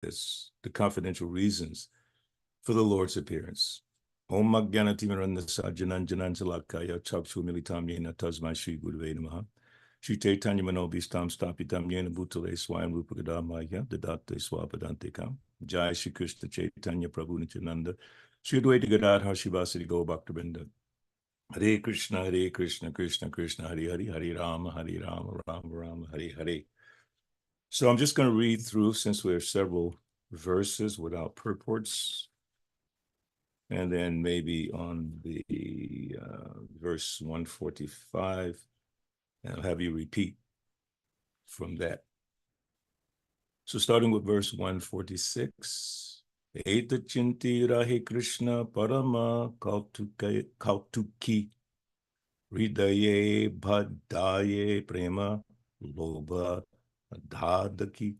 purpose, the confidential reasons for the Lord's appearance. Om Magyanatimirandasa Jananjanan Salakaya Chakshu Militam Yena Tasmai Shri Gurve Namaha. Shri Chaitanya Manobhistam Stapitam Yena Bhutale Swayam Rupagadamaya Dadate Swapadante Kam. Jai Shri Krishna Chaitanya Prabhu Nityananda. Shri Advaita Gadadhar Shivasari Gaur Bhaktabinda. Hare Krishna, Krishna Krishna, Hare Hare, Hare Rama, Rama Rama, Hare Hare. So I'm just going to read through, since we have several verses without purports, and then maybe on the verse 145, and I'll have you repeat from that. So starting with verse 146, Eta Chinti Rahe Krishna Parama Kautuki Hridaye Bhadaye Prema Lobha Daki.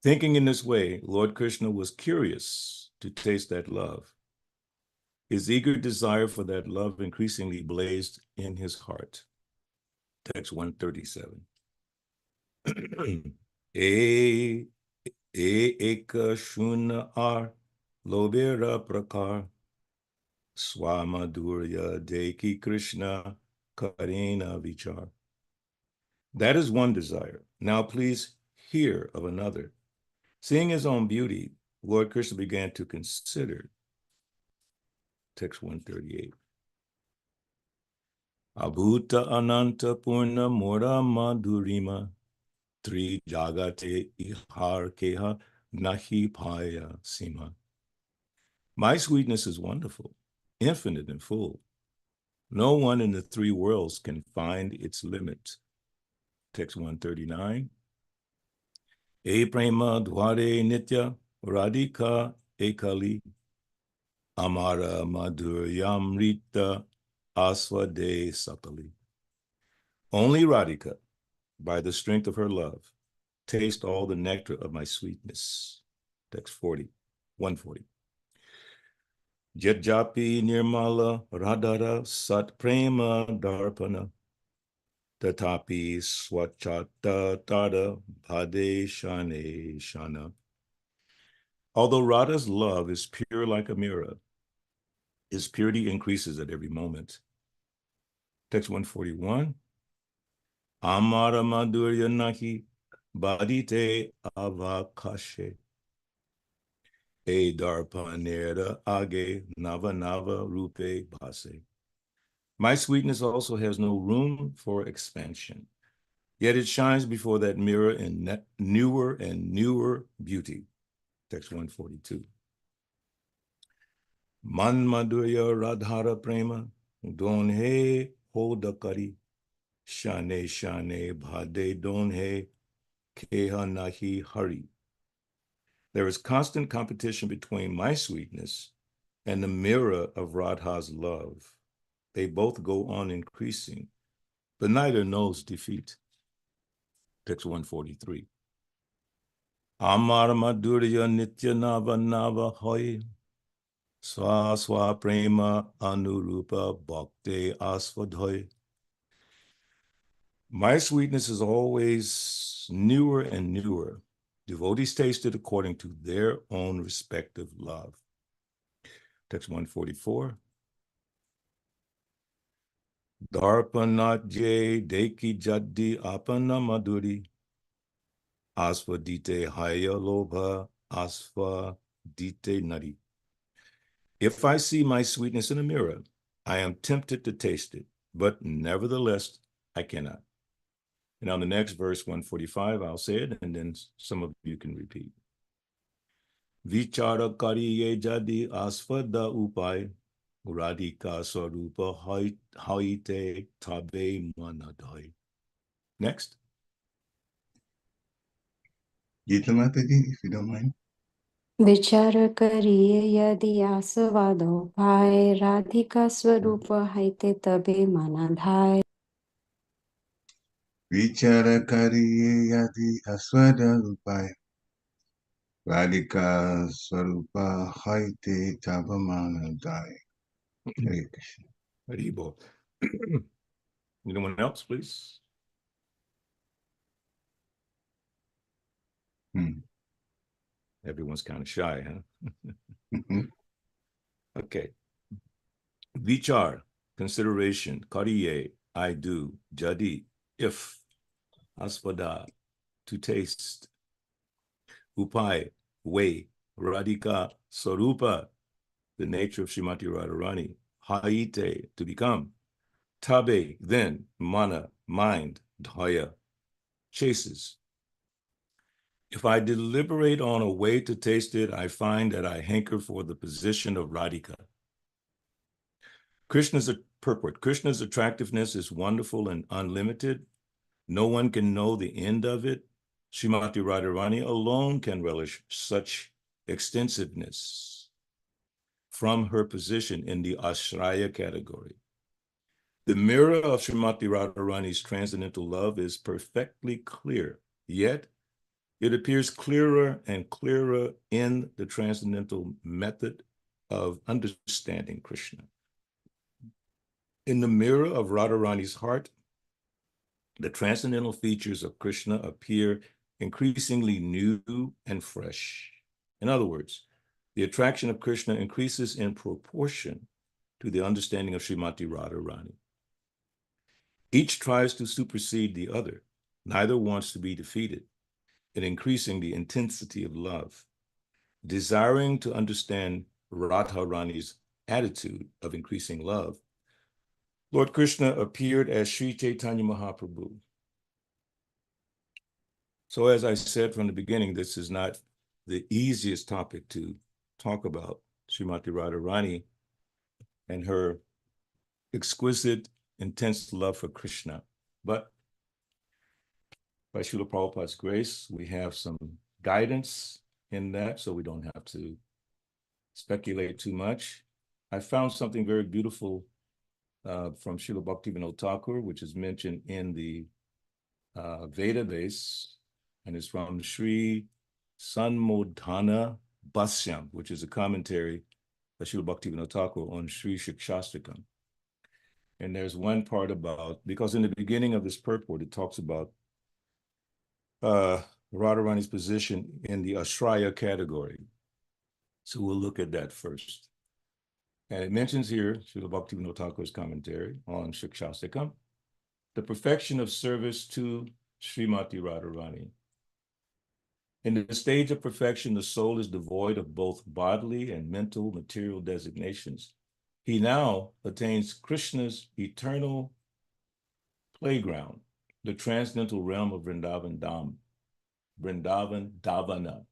Thinking in this way, Lord Krishna was curious to taste that love. His eager desire for that love increasingly blazed in his heart. Text 137. Eka shuna ar lobera prakar swamadurya deki Krishna karena vichar. That is one desire. Now please hear of another. Seeing his own beauty, Lord Krishna began to consider. Text 138. Abhuta ananta purna mora madhurima tri jagate ihar keha nahi paya sima. My sweetness is wonderful, infinite and full. No one in the three worlds can find its limit. Text 139. E prema dware nitya radhika ekali amara madhuryamrita aswade sakali. Only Radhika, by the strength of her love, taste all the nectar of my sweetness. Text 140. Jatjapi nirmala radhara sat prema darpana tatapi swachata tada bhade shane shana. Although Radha's love is pure like a mirror, his purity increases at every moment. Text 141. Amara madhurya nahi badite avakashe e darpanera age nava rupe bhase. My sweetness also has no room for expansion, yet it shines before that mirror in newer and newer beauty. Text 142. Man madhurya radhara prema donhe hodakari shane shane bhade donhe keha nahi hari. There is constant competition between my sweetness and the mirror of Radha's love. They both go on increasing, but neither knows defeat. Text 143. Amar madhurya nitya nava hoy swa prema anurupa bhakte asvadhoy. My sweetness is always newer and newer. Devotees taste it according to their own respective love. Text 144. Darpanatye deki jaddi apana madhuri asvadite haya lobha asvadite nari. If I see my sweetness in a mirror, I am tempted to taste it, but nevertheless, I cannot. And on the next verse, 145, I'll say it, and then some of you can repeat. Vichara kariye jadi asvada upay radhika swarupa haite tabe manadai. Next. Gita Mataji, if you don't mind. विचार करिए यदि आस्वादो पाए राधिका स्वरूप हाइते तबे माना धाय. Vichara kariye yadi aswada upay radhika swarupa haite tabamana dai. Hare Krishna. Haribol. Anyone else, please? Everyone's kind of shy, huh? Mhm. Okay. Vichar, consideration, kariye, I do, jadi, if, aspada, to taste, upai, way, radhika, sarupa, the nature of Srimati Radharani, haite, to become, tabe, then, mana, mind, dhaya, chases. If I deliberate on a way to taste it, I find that I hanker for the position of Radhika. Krishna's purport. Krishna's attractiveness is wonderful and unlimited. No one can know the end of it. Srimati Radharani alone can relish such extensiveness from her position in the Ashraya category. The mirror of Srimati Radharani's transcendental love is perfectly clear, yet it appears clearer and clearer in the transcendental method of understanding Krishna. In the mirror of Radharani's heart, the transcendental features of Krishna appear increasingly new and fresh. In other words, the attraction of Krishna increases in proportion to the understanding of Srimati Radharani. Each tries to supersede the other. Neither wants to be defeated in increasing the intensity of love. Desiring to understand Radharani's attitude of increasing love, Lord Krishna appeared as Sri Chaitanya Mahaprabhu. So as I said from the beginning, this is not the easiest topic to talk about, Srimati Radharani and her exquisite, intense love for Krishna. But by Srila Prabhupada's grace, we have some guidance in that, so we don't have to speculate too much. I found something very beautiful from Srila Bhaktivinoda Thakur, which is mentioned in the Veda base, and it's from Sri Sanmodhana Bhasyam, which is a commentary by Srila Bhaktivinoda Thakur on Sri Shikshastakam. And there's one part about, because in the beginning of this purport, it talks about Radharani's position in the Ashraya category. So we'll look at that first. And it mentions here, Srila Bhaktivinoda Thakur's commentary on Shikshastakam, the perfection of service to Srimati Radharani. In the stage of perfection, the soul is devoid of both bodily and mental material designations. He now attains Krishna's eternal playground, the transcendental realm of Vrindavan Dham, Vrindavan Dhavana.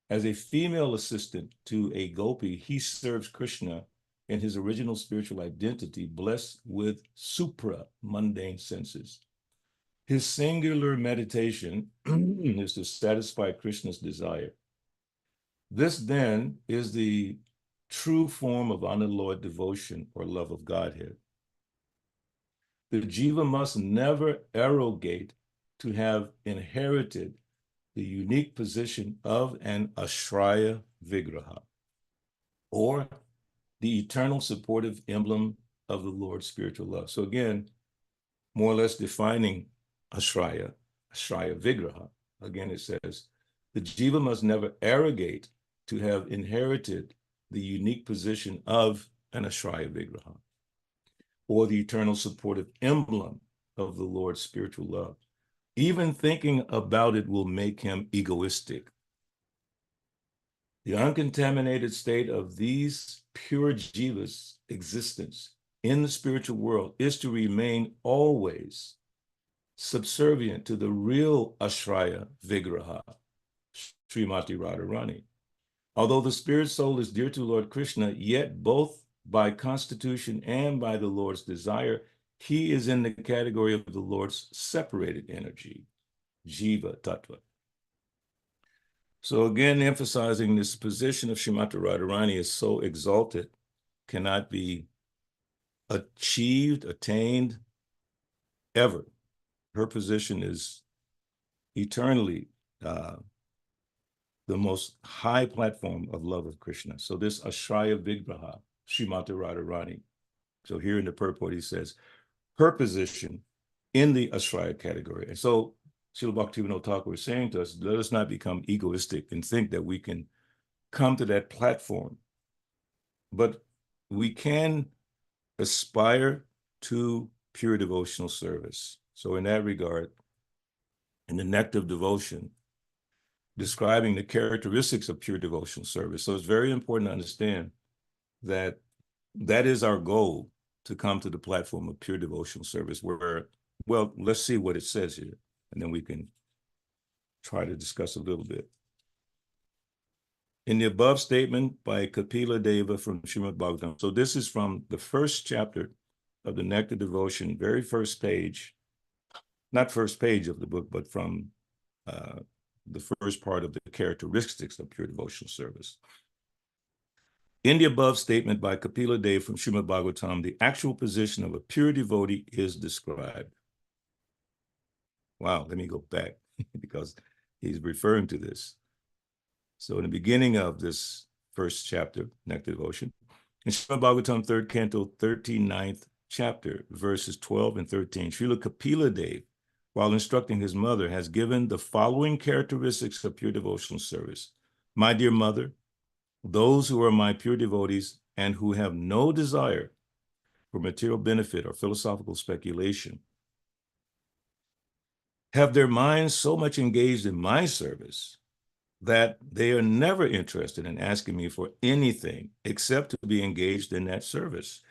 As a female assistant to a gopi, he serves Krishna in his original spiritual identity, blessed with supra-mundane senses. His singular meditation is to satisfy Krishna's desire. This then is the true form of unalloyed devotion or love of Godhead. The jiva must never arrogate to have inherited the unique position of an Ashraya Vigraha, or the eternal supportive emblem of the Lord's spiritual love. So again, more or less defining Ashraya Vigraha. Again, it says, the jiva must never arrogate to have inherited the unique position of an Ashraya Vigraha, or the eternal supportive emblem of the Lord's spiritual love. Even thinking about it will make him egoistic. The uncontaminated state of these pure jivas' existence in the spiritual world is to remain always subservient to the real Ashraya Vigraha, Srimati Radharani. Although the spirit soul is dear to Lord Krishna, yet both by constitution and by the Lord's desire, he is in the category of the Lord's separated energy, Jiva Tattva. So again, emphasizing this position of Srimati Radharani is so exalted, cannot be achieved, attained, ever. Her position is eternally the most high platform of love of Krishna. So this Ashraya Vigraha, Srimati Radharani. So here in the purport, he says, her position in the Ashraya category. And so Srila Bhaktivinoda Thakur was saying to us, let us not become egoistic and think that we can come to that platform. But we can aspire to pure devotional service. So in that regard, in the Nectar of Devotion, describing the characteristics of pure devotional service. So it's very important to understand that that is our goal, to come to the platform of pure devotional service where, well, let's see what it says here, and then we can try to discuss a little bit. In the above statement by Kapila Deva from Srimad Bhagavatam. So this is from the first chapter of the Nectar Devotion, very first page, not first page of the book, but from the first part of the characteristics of pure devotional service. In the above statement by Kapila Deva from Srimad Bhagavatam, the actual position of a pure devotee is described. Wow, let me go back because he's referring to this. So in the beginning of this first chapter, Nectar Devotion, in Srimad Bhagavatam, 3rd Canto, 39th chapter, verses 12 and 13, Srila Kapila Deva, while instructing his mother, has given the following characteristics of pure devotional service. My dear mother, those who are my pure devotees and who have no desire for material benefit or philosophical speculation have their minds so much engaged in my service that they are never interested in asking me for anything except to be engaged in that service.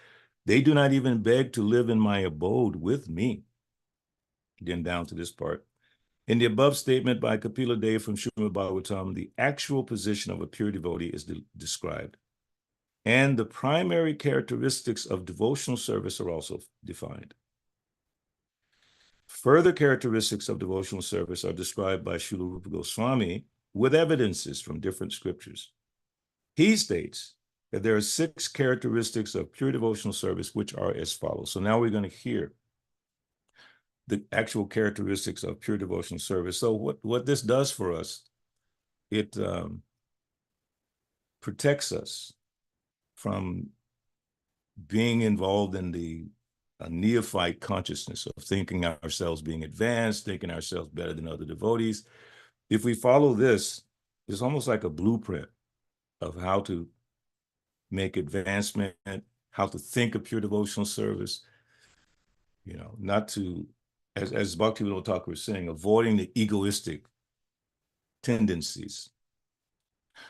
They do not even beg to live in my abode with me. Again, down to this part. In the above statement by Kapila Deva from Srimad Bhagavatam, the actual position of a pure devotee is described. And the primary characteristics of devotional service are also defined. Further characteristics of devotional service are described by Srila Rupa Goswami with evidences from different scriptures. He states that there are 6 characteristics of pure devotional service, which are as follows. So now we're going to hear the actual characteristics of pure devotional service. So what this does for us, it protects us from being involved in the neophyte consciousness of thinking ourselves being advanced, thinking ourselves better than other devotees. If we follow this, it's almost like a blueprint of how to make advancement, how to think of pure devotional service, not to, as Bhaktivinoda Thakur was saying, avoiding the egoistic tendencies.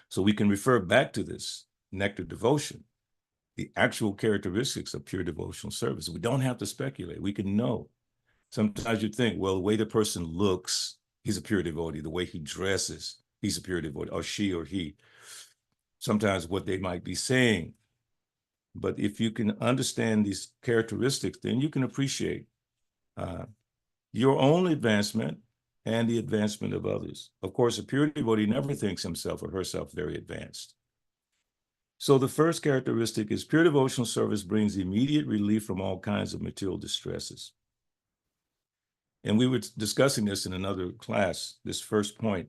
So we can refer back to this nectar devotion, the actual characteristics of pure devotional service. We don't have to speculate. We can know. Sometimes you think, well, the way the person looks, he's a pure devotee. The way he dresses, he's a pure devotee, or she or he. Sometimes what they might be saying. But if you can understand these characteristics, then you can appreciate your own advancement and the advancement of others. Of course, a pure devotee never thinks himself or herself very advanced. So the first characteristic is pure devotional service brings immediate relief from all kinds of material distresses. And we were discussing this in another class, this first point.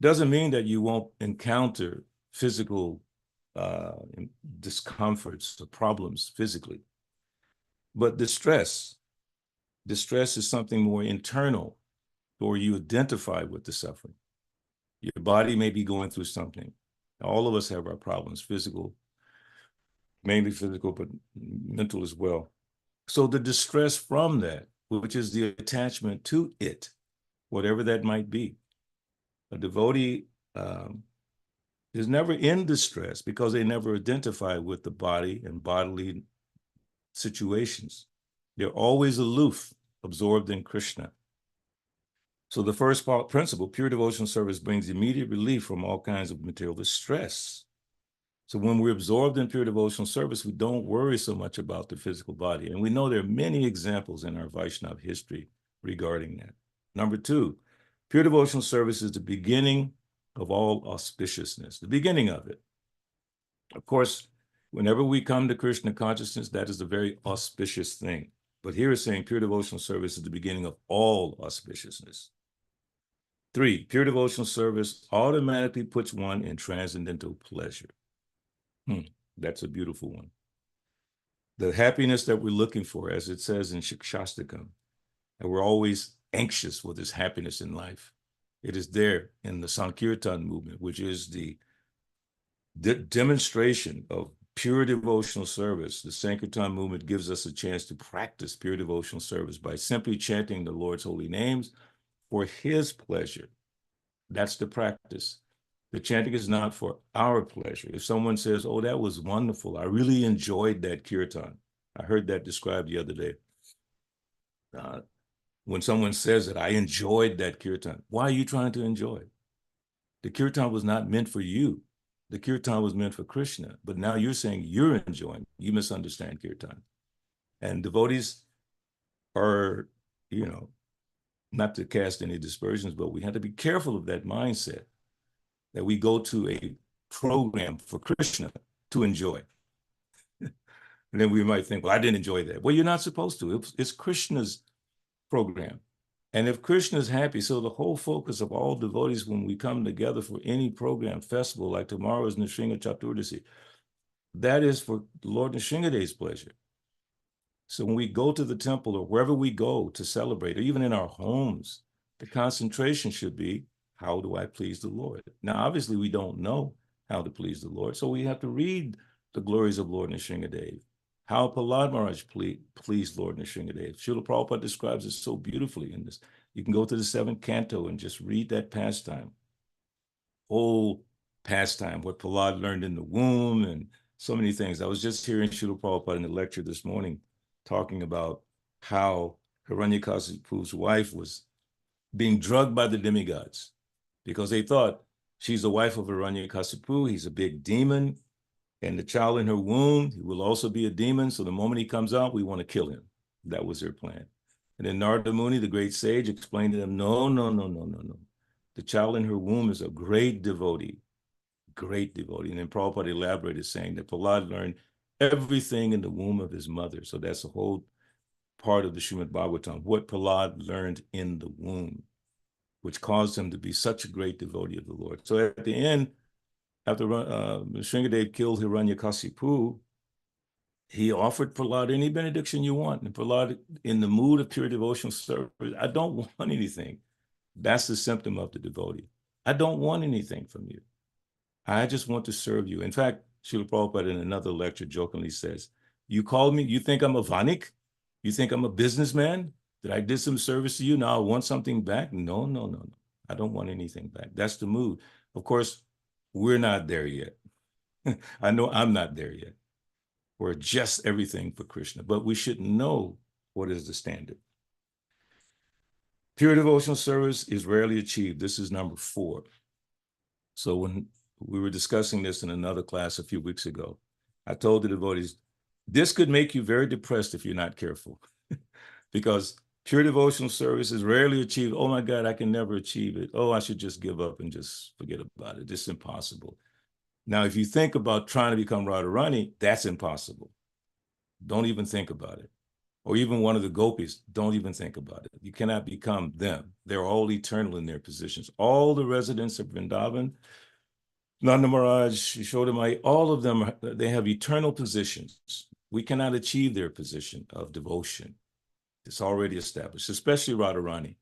Doesn't mean that you won't encounter physical discomforts or problems physically. But distress is something more internal, or you identify with the suffering. Your body may be going through something. All of us have our problems, physical, mainly physical, but mental as well. So the distress from that, which is the attachment to it, whatever that might be. A devotee is never in distress because they never identify with the body and bodily situations. They're always aloof, absorbed in Krishna. So the first principle, pure devotional service brings immediate relief from all kinds of material distress. So when we're absorbed in pure devotional service, we don't worry so much about the physical body. And we know there are many examples in our Vaishnava history regarding that. Number 2, pure devotional service is the beginning of all auspiciousness, the beginning of it. Of course, whenever we come to Krishna consciousness, that is a very auspicious thing. But here it's saying pure devotional service is the beginning of all auspiciousness. 3, pure devotional service automatically puts one in transcendental pleasure. That's a beautiful one. The happiness that we're looking for, as it says in Shikshastakam, and we're always anxious for this happiness in life. It is there in the Sankirtan movement, which is the demonstration of pure devotional service. The Sankirtan movement gives us a chance to practice pure devotional service by simply chanting the Lord's holy names for his pleasure. That's the practice. The chanting is not for our pleasure. If someone says, oh, that was wonderful, I really enjoyed that kirtan. I heard that described the other day. When someone says that I enjoyed that kirtan, why are you trying to enjoy it? The kirtan was not meant for you. The kirtan was meant for Krishna, but now you're saying you're enjoying. You misunderstand kirtan. And devotees are, not to cast any dispersions, but we have to be careful of that mindset that we go to a program for Krishna to enjoy. And then we might think, well, I didn't enjoy that. Well, you're not supposed to. It's Krishna's program. And if Krishna is happy, so the whole focus of all devotees when we come together for any program, festival, like tomorrow is Nrsimha Chaturdasi, that is for Lord Nrsimhadeva's pleasure. So when we go to the temple or wherever we go to celebrate, or even in our homes, the concentration should be, how do I please the Lord? Now, obviously, we don't know how to please the Lord, so we have to read the glories of Lord Nrsimhadeva, how Prahlad Maharaj pleased Lord Nrsimhadeva. Srila Prabhupada describes it so beautifully in this. You can go to the 7th canto and just read that pastime. Whole pastime, what Prahlad learned in the womb and so many things. I was just hearing Srila Prabhupada in the lecture this morning talking about how Hiranyakashipu's wife was being drugged by the demigods because they thought she's the wife of Hiranyakashipu. He's a big demon. And the child in her womb, he will also be a demon. So the moment he comes out, we want to kill him. That was their plan. And then Narada Muni, the great sage, explained to them, no. The child in her womb is a great devotee. And then Prabhupada elaborated saying that Prahlad learned everything in the womb of his mother. So that's a whole part of the Srimad Bhagavatam, what Prahlad learned in the womb, which caused him to be such a great devotee of the Lord. So at the end, after Nrsimhadev killed Hiranyakashipu, he offered Prahlad any benediction you want. And Prahlad, in the mood of pure devotional service, I don't want anything. That's the symptom of the devotee. I don't want anything from you. I just want to serve you. In fact, Srila Prabhupada in another lecture jokingly says, you called me, you think I'm a vanik? You think I'm a businessman? That I did some service to you, now I want something back? No. I don't want anything back. That's the mood. Of course, we're not there yet. I know I'm not there yet. We're just everything for Krishna, but we should know what is the standard. Pure devotional service is rarely achieved. This is number 4. So when we were discussing this in another class a few weeks ago, I told the devotees, this could make you very depressed if you're not careful because pure devotional service is rarely achieved. Oh my God, I can never achieve it. Oh, I should just give up and just forget about it. It's impossible. Now, if you think about trying to become Radharani, that's impossible. Don't even think about it. Or even one of the gopis, don't even think about it. You cannot become them. They're all eternal in their positions. All the residents of Vrindavan, Nanda Maharaj, Yashoda, all of them, they have eternal positions. We cannot achieve their position of devotion. It's already established, especially Radharani.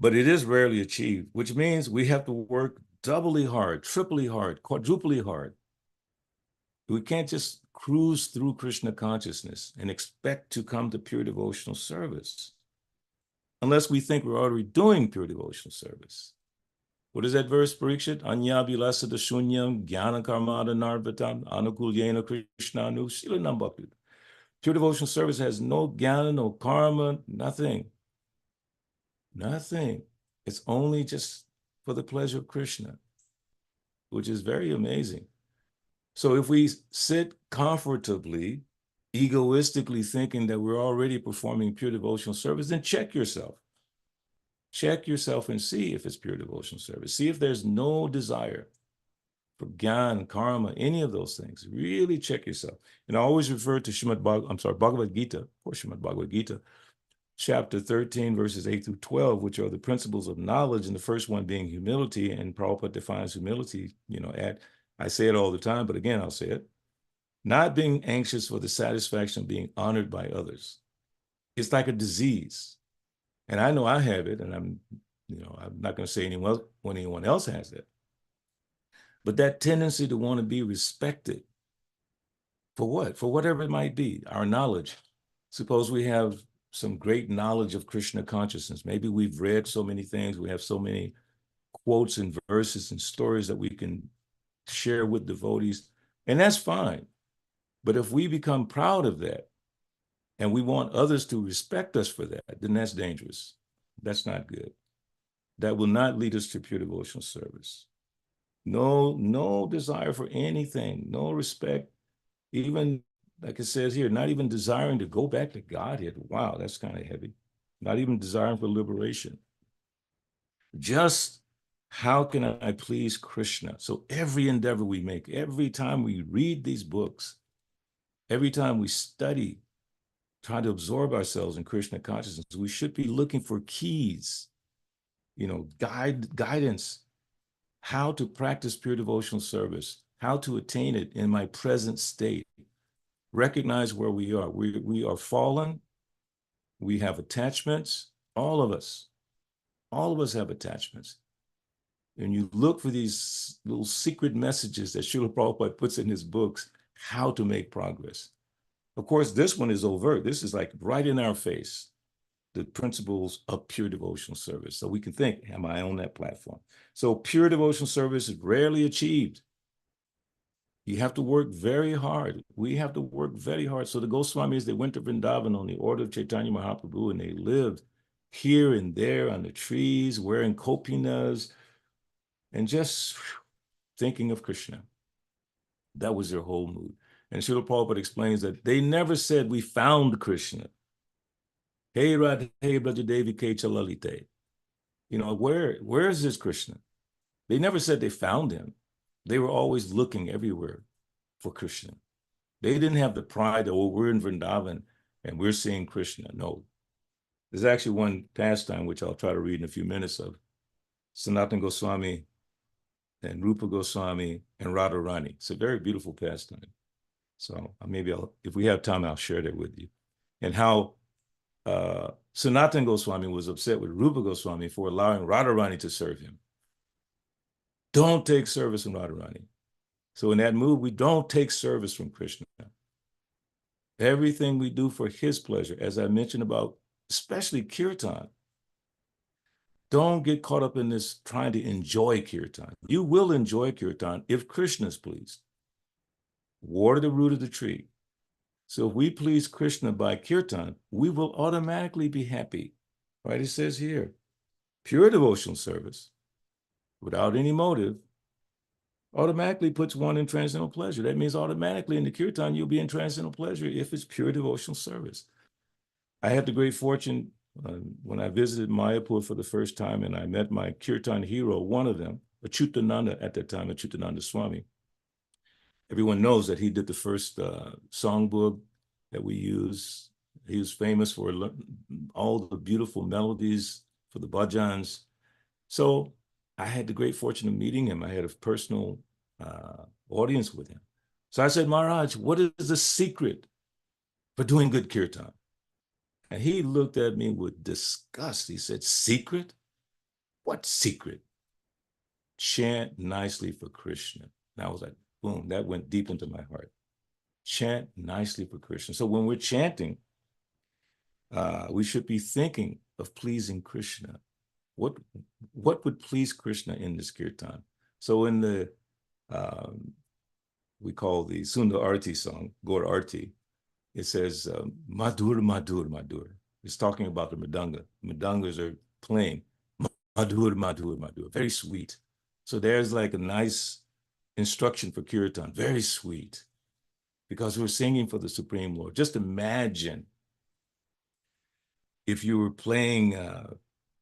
But it is rarely achieved, which means we have to work doubly hard, triply hard, quadruply hard. We can't just cruise through Krishna consciousness and expect to come to pure devotional service unless we think we're already doing pure devotional service. What is that verse, Parikshit? Anya vilasada shunyam jnana karmada narvatam anukulyena krishnanu shila nambhakti. Pure devotional service has no jnana, no karma, nothing. Nothing. It's only just for the pleasure of Krishna, which is very amazing. So if we sit comfortably, egoistically thinking that we're already performing pure devotional service, then check yourself. Check yourself and see if it's pure devotional service. See if there's no desire for gyan, karma, any of those things. Really check yourself. And I always refer to Bhagavad Gita, or Srimad Bhagavad Gita, chapter 13, verses 8 through 12, which are the principles of knowledge. And the first one being humility. And Prabhupada defines humility, I say it all the time, but again, I'll say it. Not being anxious for the satisfaction of being honored by others. It's like a disease. And I know I have it, and I'm not going to say anyone else has it. But that tendency to want to be respected for what? For whatever it might be, our knowledge. Suppose we have some great knowledge of Krishna consciousness. Maybe we've read so many things. We have so many quotes and verses and stories that we can share with devotees, and that's fine. But if we become proud of that and we want others to respect us for that, then that's dangerous. That's not good. That will not lead us to pure devotional service. No desire for anything, no respect, even like it says here, not even desiring to go back to Godhead. Wow, that's kind of heavy. Not even desiring for liberation. Just how can I please Krishna? So every endeavor we make, every time we read these books, every time we study, trying to absorb ourselves in Krishna consciousness, we should be looking for keys, guidance, how to practice pure devotional service, how to attain it in my present state. Recognize where we are. We are fallen. We have attachments. All of us have attachments. And you look for these little secret messages that Srila Prabhupada puts in his books, how to make progress. Of course, this one is overt. This is like right in our face, the principles of pure devotional service. So we can think, am I on that platform? So pure devotional service is rarely achieved. You have to work very hard. We have to work very hard. So the Goswamis, they went to Vrindavan on the order of Chaitanya Mahaprabhu, and they lived here and there on the trees, wearing kopinas, and just thinking of Krishna. That was their whole mood. And Srila Prabhupada explains that they never said, we found Krishna. Hey Radhe Brajadevi Ke Chalalite. Where is this Krishna? They never said they found him. They were always looking everywhere for Krishna. They didn't have the pride that, we're in Vrindavan and we're seeing Krishna. No. There's actually one pastime, which I'll try to read in a few minutes, of Sanatana Goswami and Rupa Goswami and Radharani. It's a very beautiful pastime. So maybe if we have time, I'll share that with you. And how Sanatana Goswami was upset with Rupa Goswami for allowing Radharani to serve him. Don't take service from Radharani. So in that mood, we don't take service from Krishna. Everything we do for his pleasure, as I mentioned about, especially kirtan. Don't get caught up in this trying to enjoy kirtan. You will enjoy kirtan if Krishna is pleased. Water the root of the tree. So if we please Krishna by kirtan, we will automatically be happy. Right? It says here, pure devotional service, without any motive, automatically puts one in transcendental pleasure. That means automatically in the kirtan, you'll be in transcendental pleasure if it's pure devotional service. I had the great fortune when I visited Mayapur for the first time, and I met my kirtan hero, one of them, Achyutananda at that time, Achyutananda Swami. Everyone knows that he did the first songbook that we use. He was famous for all the beautiful melodies for the bhajans. So I had the great fortune of meeting him. I had a personal audience with him. So I said, Maharaj, what is the secret for doing good kirtan? And he looked at me with disgust. He said, secret? What secret? Chant nicely for Krishna. And I was like, boom, that went deep into my heart. Chant nicely for Krishna. So when we're chanting, we should be thinking of pleasing Krishna. What would please Krishna in this kirtan? So in the, we call the Sundar Arti song, Gaur Arti, it says, Madhur, Madhur, Madhur. It's talking about the mridanga. Mridangas are playing. Madhur, Madhur, Madhur. Very sweet. So there's like a nice instruction for kirtan. Very sweet. Because we're singing for the Supreme Lord. Just imagine if you were playing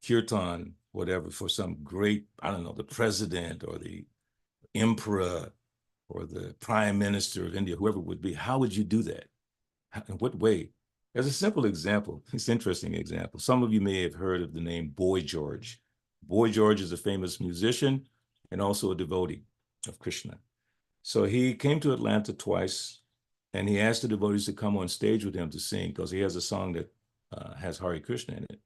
kirtan, whatever, for some great, I don't know, the president or the emperor or the prime minister of India, whoever it would be, how would you do that? In what way? There's a simple example. It's an interesting example. Some of you may have heard of the name Boy George. Boy George is a famous musician and also a devotee of Krishna. So he came to Atlanta twice, and he asked the devotees to come on stage with him to sing, because he has a song that has Hare Krishna in it.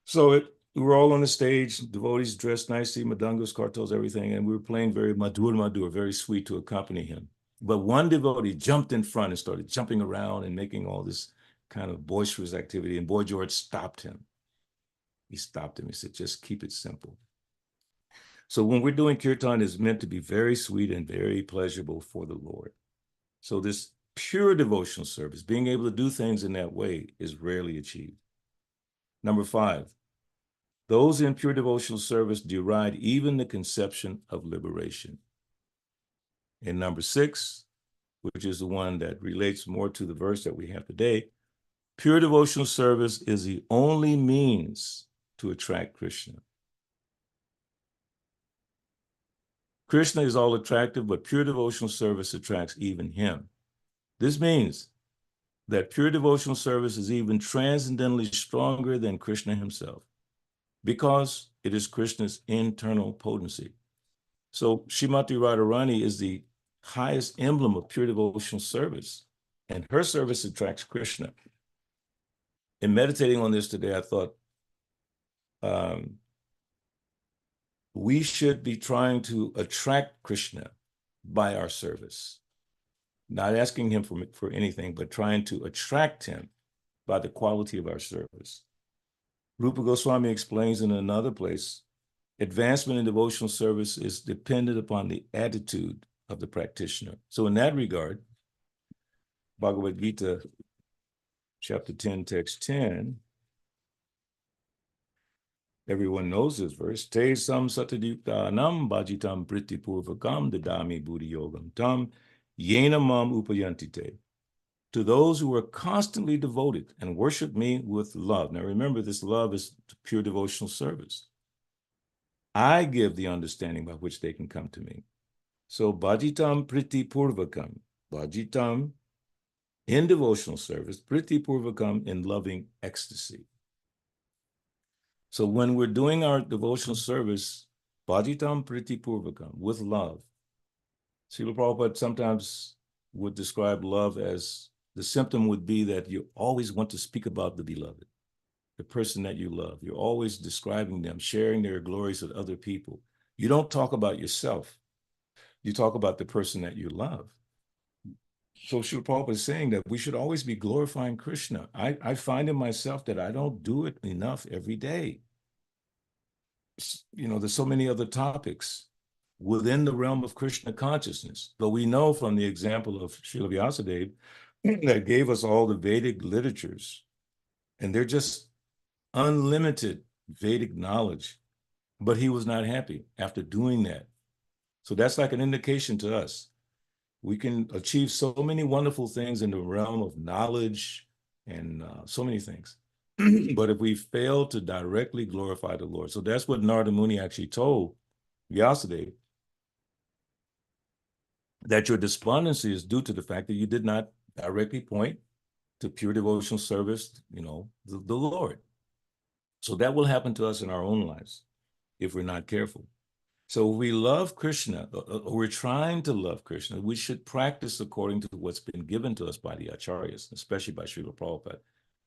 So we were all on the stage, devotees dressed nicely, madangos, kartals, everything, and we were playing very madur, very sweet to accompany him. But one devotee jumped in front and started jumping around and making all this kind of boisterous activity, and Boy George stopped him. He stopped him. He said, just keep it simple. So when we're doing kirtan, it's meant to be very sweet and very pleasurable for the Lord. So this pure devotional service, being able to do things in that way, is rarely achieved. Number 5, those in pure devotional service deride even the conception of liberation. And number 6, which is the one that relates more to the verse that we have today, pure devotional service is the only means to attract Krishna. Krishna is all attractive, but pure devotional service attracts even him. This means that pure devotional service is even transcendently stronger than Krishna himself, because it is Krishna's internal potency. So Srimati Radharani is the highest emblem of pure devotional service, and her service attracts Krishna. In meditating on this today, I thought we should be trying to attract Krishna by our service, not asking him for anything, but trying to attract him by the quality of our service. Rupa Goswami explains in another place, advancement in devotional service is dependent upon the attitude of the practitioner. So in that regard, Bhagavad Gita, chapter 10, text 10, everyone knows this verse, Te sam satadiptanam bhajitam priti purvakam dadami buddhi yogam tam yena mam upayantite. To those who are constantly devoted and worship me with love. Now remember, this love is pure devotional service. I give the understanding by which they can come to me. So bhajitam priti purvakam, bhajitam in devotional service, priti purvakam in loving ecstasy. So when we're doing our devotional service, bhajitam priti purvakam, with love. Srila Prabhupada sometimes would describe love as, the symptom would be that you always want to speak about the beloved, the person that you love. You're always describing them, sharing their glories with other people. You don't talk about yourself. You talk about the person that you love. So Srila Prabhupada is saying that we should always be glorifying Krishna. I find in myself that I don't do it enough every day. You know, there's so many other topics within the realm of Krishna consciousness. But we know from the example of Srila Vyasadeva that gave us all the Vedic literatures, and they're just unlimited Vedic knowledge, but he was not happy after doing that. So that's like an indication to us. We can achieve so many wonderful things in the realm of knowledge and so many things. But if we fail to directly glorify the Lord, so that's what Narada Muni actually told Vyasadeva, that your despondency is due to the fact that you did not directly point to pure devotional service, you know, the Lord. So that will happen to us in our own lives if we're not careful. So we love Krishna, or we're trying to love Krishna, we should practice according to what's been given to us by the Acharyas, especially by Srila Prabhupada,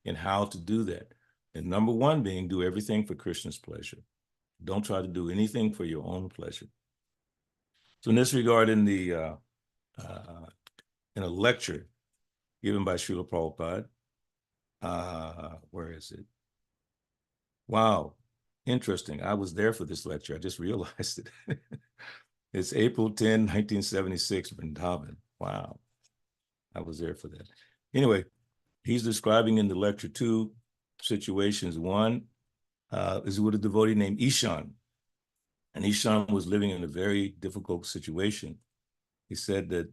in how to do that. And number 1 being, do everything for Krishna's pleasure. Don't try to do anything for your own pleasure. So in this regard, in a lecture given by Srila Prabhupada, where is it? Wow. Interesting. I was there for this lecture. I just realized it. It's April 10, 1976, Vrindavan. Wow. I was there for that. Anyway, he's describing in the lecture 2 situations. One is with a devotee named Ishan. And Ishan was living in a very difficult situation. He said that,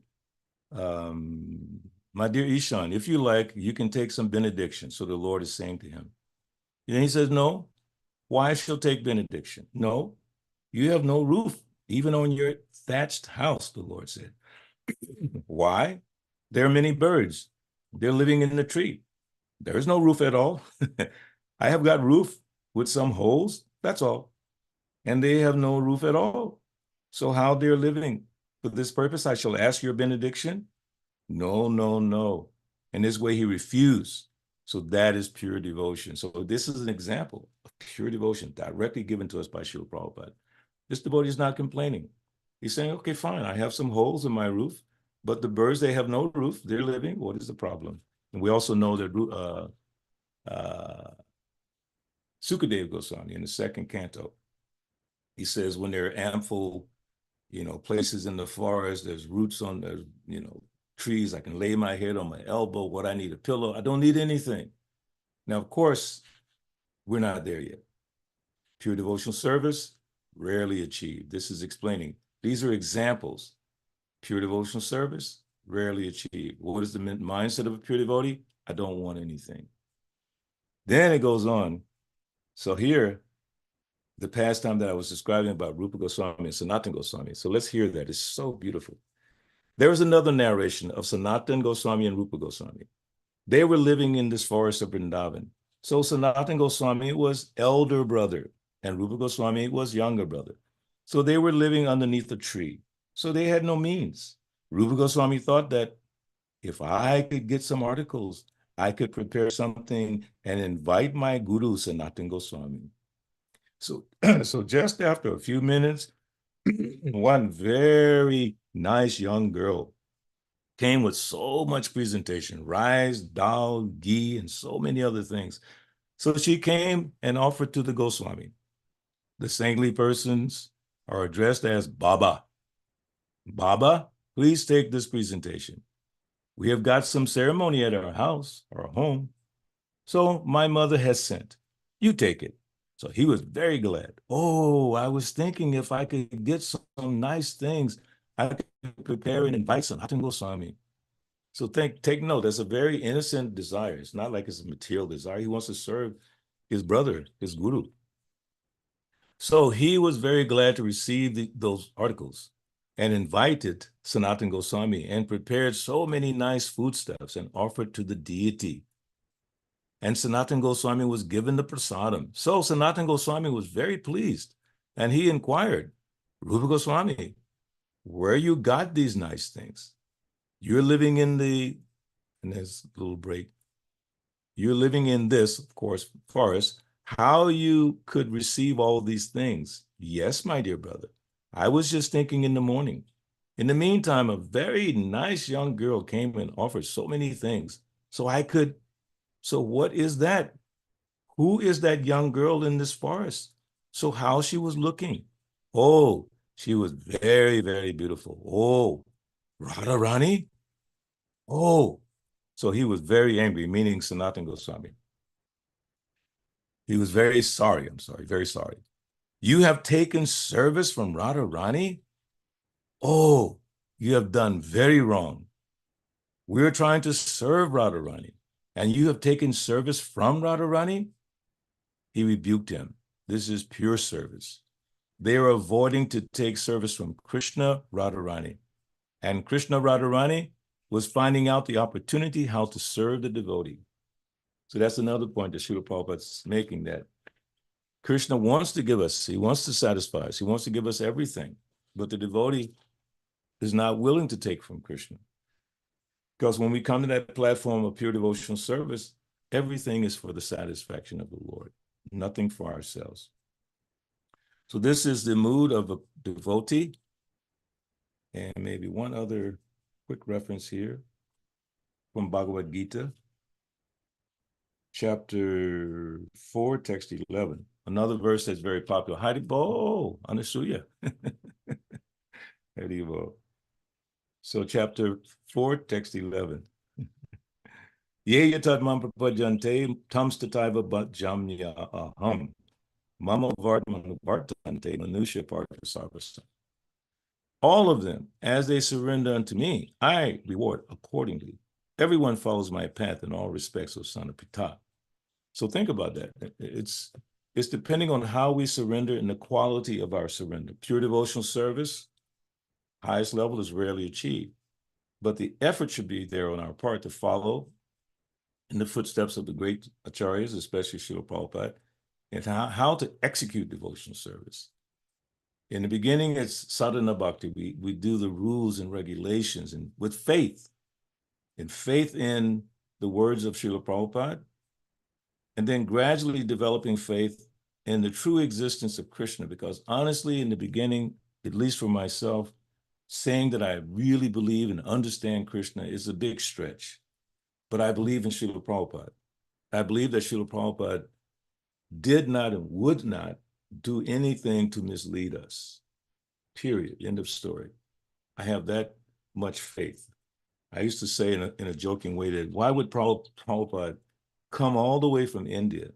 my dear Ishan, if you like, you can take some benediction. So the Lord is saying to him. And he says, no. Why shall take benediction? No, you have no roof, even on your thatched house, the Lord said. Why? There are many birds. They're living in the tree. There is no roof at all. I have got roof with some holes, that's all. And they have no roof at all. So how they're living? For this purpose, I shall ask your benediction? No, no, no. In this way, he refused. So that is pure devotion. So this is an example of pure devotion directly given to us by Srila Prabhupada. This devotee is not complaining. He's saying, okay, fine, I have some holes in my roof, but the birds, they have no roof. They're living. What is the problem? And we also know that Sukadeva Goswami in the second canto, he says when there are ample, places in the forest, there's roots on the, trees, I can lay my head on my elbow. What I need, a pillow. I don't need anything. Now, of course, we're not there yet. Pure devotional service, rarely achieved. This is explaining. These are examples. Pure devotional service, rarely achieved. What is the mindset of a pure devotee? I don't want anything. Then it goes on. So here, the pastime that I was describing about Rupa Goswami and Sanatana Goswami. So let's hear that. It's so beautiful. There is another narration of Sanatana Goswami and Rupa Goswami. They were living in this forest of Vrindavan. So Sanatana Goswami was elder brother and Rupa Goswami was younger brother. So they were living underneath a tree. So they had no means. Rupa Goswami thought that if I could get some articles, I could prepare something and invite my guru, Sanatana Goswami. So, so just after a few minutes, one very nice young girl came with so much presentation, rice, dal, ghee, and so many other things. So she came and offered to the Goswami. The saintly persons are addressed as Baba. Baba, please take this presentation. We have got some ceremony at our house, our home. So my mother has sent. You take it. So he was very glad. Oh, I was thinking if I could get some nice things, I could prepare and invite Sanatana Goswami. So take note, that's a very innocent desire. It's not like it's a material desire. He wants to serve his brother, his guru. So he was very glad to receive those articles and invited Sanatana Goswami and prepared so many nice foodstuffs and offered to the deity. And Sanatana Goswami was given the prasadam. So Sanatana Goswami was very pleased. And he inquired, Rupa Goswami, where you got these nice things? You're living in and there's a little break. You're living in this, of course, forest. How you could receive all these things? Yes, my dear brother. I was just thinking in the morning. In the meantime, a very nice young girl came and offered so many things. So what is that? Who is that young girl in this forest? So how she was looking? Oh, she was very, very beautiful. Oh, Radharani? Oh, so he was very angry, meaning Sanatana Goswami. He was very sorry. I'm sorry, very sorry. You have taken service from Radharani? Oh, you have done very wrong. We're trying to serve Radharani, and you have taken service from Radharani? He rebuked him. This is pure service. They are avoiding to take service from Krishna Radharani. And Krishna Radharani was finding out the opportunity how to serve the devotee. So that's another point that Srila Prabhupada is making, that Krishna wants to give us, he wants to satisfy us, he wants to give us everything, but the devotee is not willing to take from Krishna. Because when we come to that platform of pure devotional service, everything is for the satisfaction of the Lord, nothing for ourselves. So this is the mood of a devotee. And maybe one other quick reference here from Bhagavad Gita, chapter 4, text 11. Another verse that's very popular. Haribol, Anasuya. Haribol. So chapter 4, text 11. Ye yatad mam prapajante tam stataiva bhat jamnya aham. Mama vartmanu vartante manusya partha sarvasa. All of them, as they surrender unto me, I reward accordingly. Everyone follows my path in all respects, O son of Pita. So think about that. It's depending on how we surrender and the quality of our surrender. Pure devotional service, highest level, is rarely achieved. But the effort should be there on our part to follow in the footsteps of the great acharyas, especially Srila Prabhupada, and how to execute devotional service. In the beginning, it's sadhana bhakti. We do the rules and regulations and with faith. And faith in the words of Srila Prabhupada and then gradually developing faith in the true existence of Krishna. Because honestly, in the beginning, at least for myself, saying that I really believe and understand Krishna is a big stretch. But I believe in Srila Prabhupada. I believe that Srila Prabhupada did not and would not do anything to mislead us. Period. End of story. I have that much faith. I used to say in a joking way that why would Prabhupada come all the way from India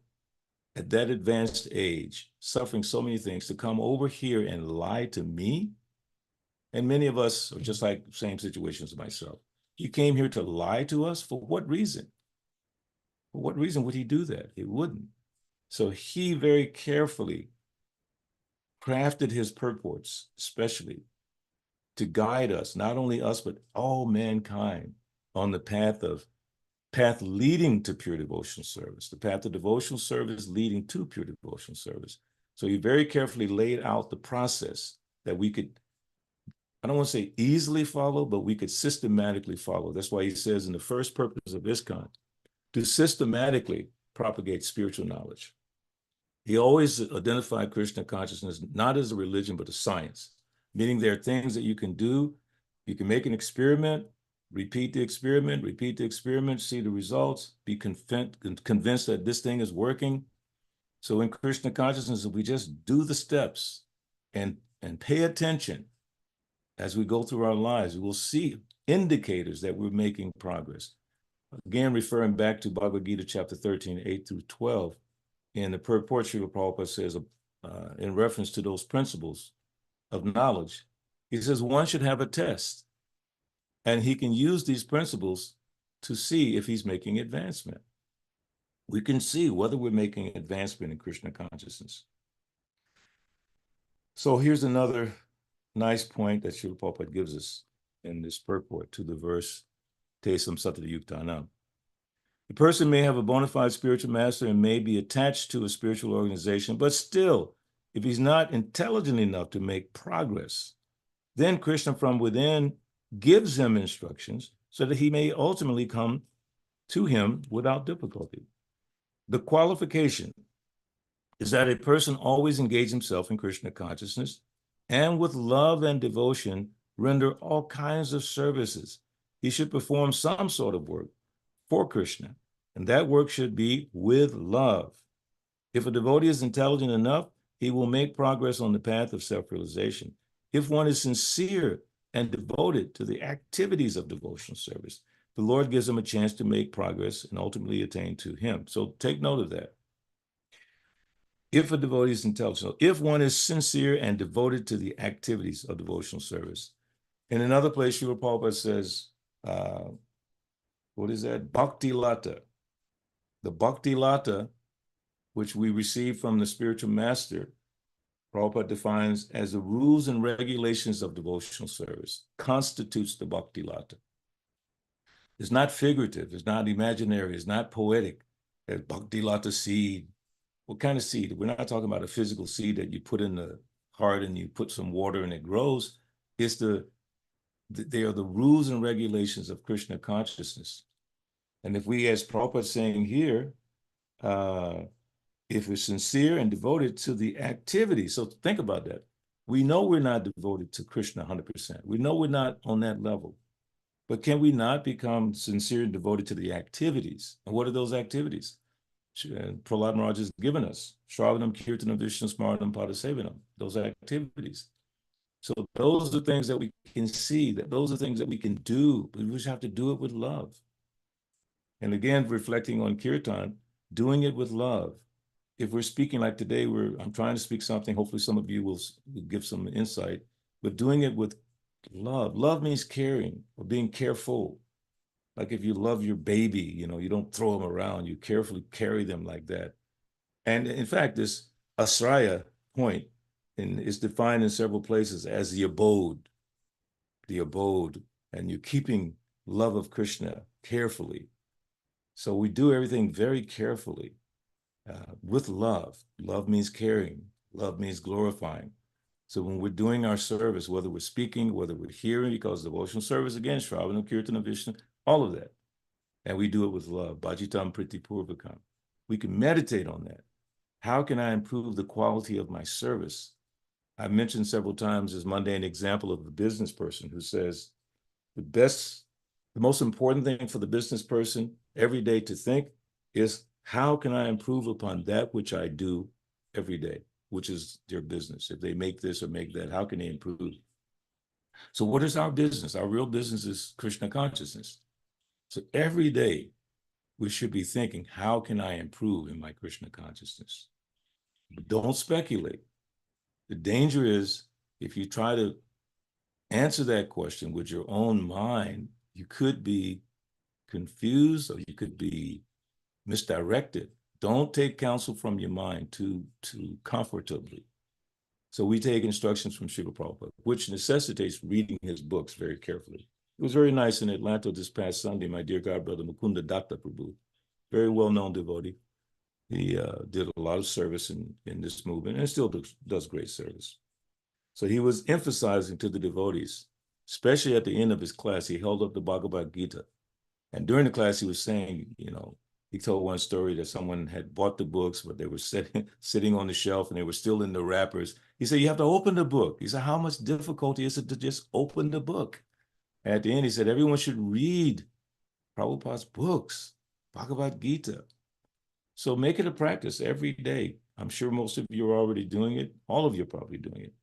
at that advanced age, suffering so many things, to come over here and lie to me? And many of us are just like same situations as myself. He came here to lie to us. For what reason? For what reason would he do that? He wouldn't. So he very carefully crafted his purports, especially to guide us, not only us, but all mankind on the path leading to pure devotional service, the path of devotional service leading to pure devotional service. So he very carefully laid out the process that we could, I don't want to say easily follow, but we could systematically follow. That's why he says in the first purpose of ISKCON, to systematically propagate spiritual knowledge. He always identified Krishna consciousness not as a religion, but a science, meaning there are things that you can do. You can make an experiment, repeat the experiment, see the results, be convinced that this thing is working. So in Krishna consciousness, if we just do the steps and pay attention as we go through our lives, we will see indicators that we're making progress. Again, referring back to Bhagavad Gita, chapter 13, 8 through 12, in the purport, Srila Prabhupada says, in reference to those principles of knowledge, he says one should have a test, and he can use these principles to see if he's making advancement. We can see whether we're making advancement in Krishna consciousness. So here's another nice point that Srila Prabhupada gives us in this purport to the verse, Tesam Satata Yuktanam. The person may have a bona fide spiritual master and may be attached to a spiritual organization, but still, if he's not intelligent enough to make progress, then Krishna from within gives him instructions so that he may ultimately come to him without difficulty. The qualification is that a person always engage himself in Krishna consciousness and with love and devotion render all kinds of services. He should perform some sort of work for Krishna, and that work should be with love. If a devotee is intelligent enough, he will make progress on the path of self-realization. If one is sincere and devoted to the activities of devotional service, the Lord gives him a chance to make progress and ultimately attain to him. So take note of that. If a devotee is intelligent, if one is sincere and devoted to the activities of devotional service. In another place, Srila Prabhupada says, what is that? Bhakti Lata. The Bhakti Lata, which we receive from the spiritual master, Prabhupada defines as the rules and regulations of devotional service, constitutes the Bhakti Lata. It's not figurative, it's not imaginary, it's not poetic. There's Bhakti Lata seed. What kind of seed? We're not talking about a physical seed that you put in the heart and you put some water and it grows. It's they are the rules and regulations of Krishna consciousness. And if we, as Prabhupada is saying here, if we're sincere and devoted to the activity, so think about that. We know we're not devoted to Krishna 100%. We know we're not on that level. But can we not become sincere and devoted to the activities? And what are those activities? Prahlad Maharaj has given us Shravanam, Kirtanam, Vishnu Smaranam, Padasevanam, those activities. So those are things that we can see, that those are things that we can do, but we just have to do it with love. And again, reflecting on Kirtan, doing it with love. If we're speaking like today, I'm trying to speak something, hopefully some of you will give some insight, but doing it with love. Love means caring or being careful. Like if you love your baby, you don't throw them around, you carefully carry them like that. And in fact, this asraya point is defined in several places as the abode, and you're keeping love of Krishna carefully. So we do everything very carefully with love. Love means caring, love means glorifying. So when we're doing our service, whether we're speaking, whether we're hearing, because devotional service, again, Shravanam, Kirtanam, Vishnu, all of that. And we do it with love. Bhajitam Priti Purvakam. We can meditate on that. How can I improve the quality of my service? I mentioned several times this mundane example of the business person who says the most important thing for the business person every day to think is, how can I improve upon that which I do every day, which is their business? If they make this or make that, how can they improve? So what is our business? Our real business is Krishna consciousness. So every day we should be thinking, how can I improve in my Krishna consciousness? But don't speculate. The danger is if you try to answer that question with your own mind, you could be confused or you could be misdirected. Don't take counsel from your mind too comfortably. So we take instructions from Srila Prabhupada, which necessitates reading his books very carefully. It was very nice in Atlanta this past Sunday, my dear godbrother Mukunda Datta Prabhu, very well-known devotee. He did a lot of service in this movement and still does great service. So he was emphasizing to the devotees, especially at the end of his class, he held up the Bhagavad Gita. And during the class, he was saying, he told one story that someone had bought the books, but they were sitting on the shelf and they were still in the wrappers. He said, you have to open the book. He said, how much difficulty is it to just open the book? And at the end, he said, everyone should read Prabhupada's books, Bhagavad Gita. So make it a practice every day. I'm sure most of you are already doing it. All of you are probably doing it.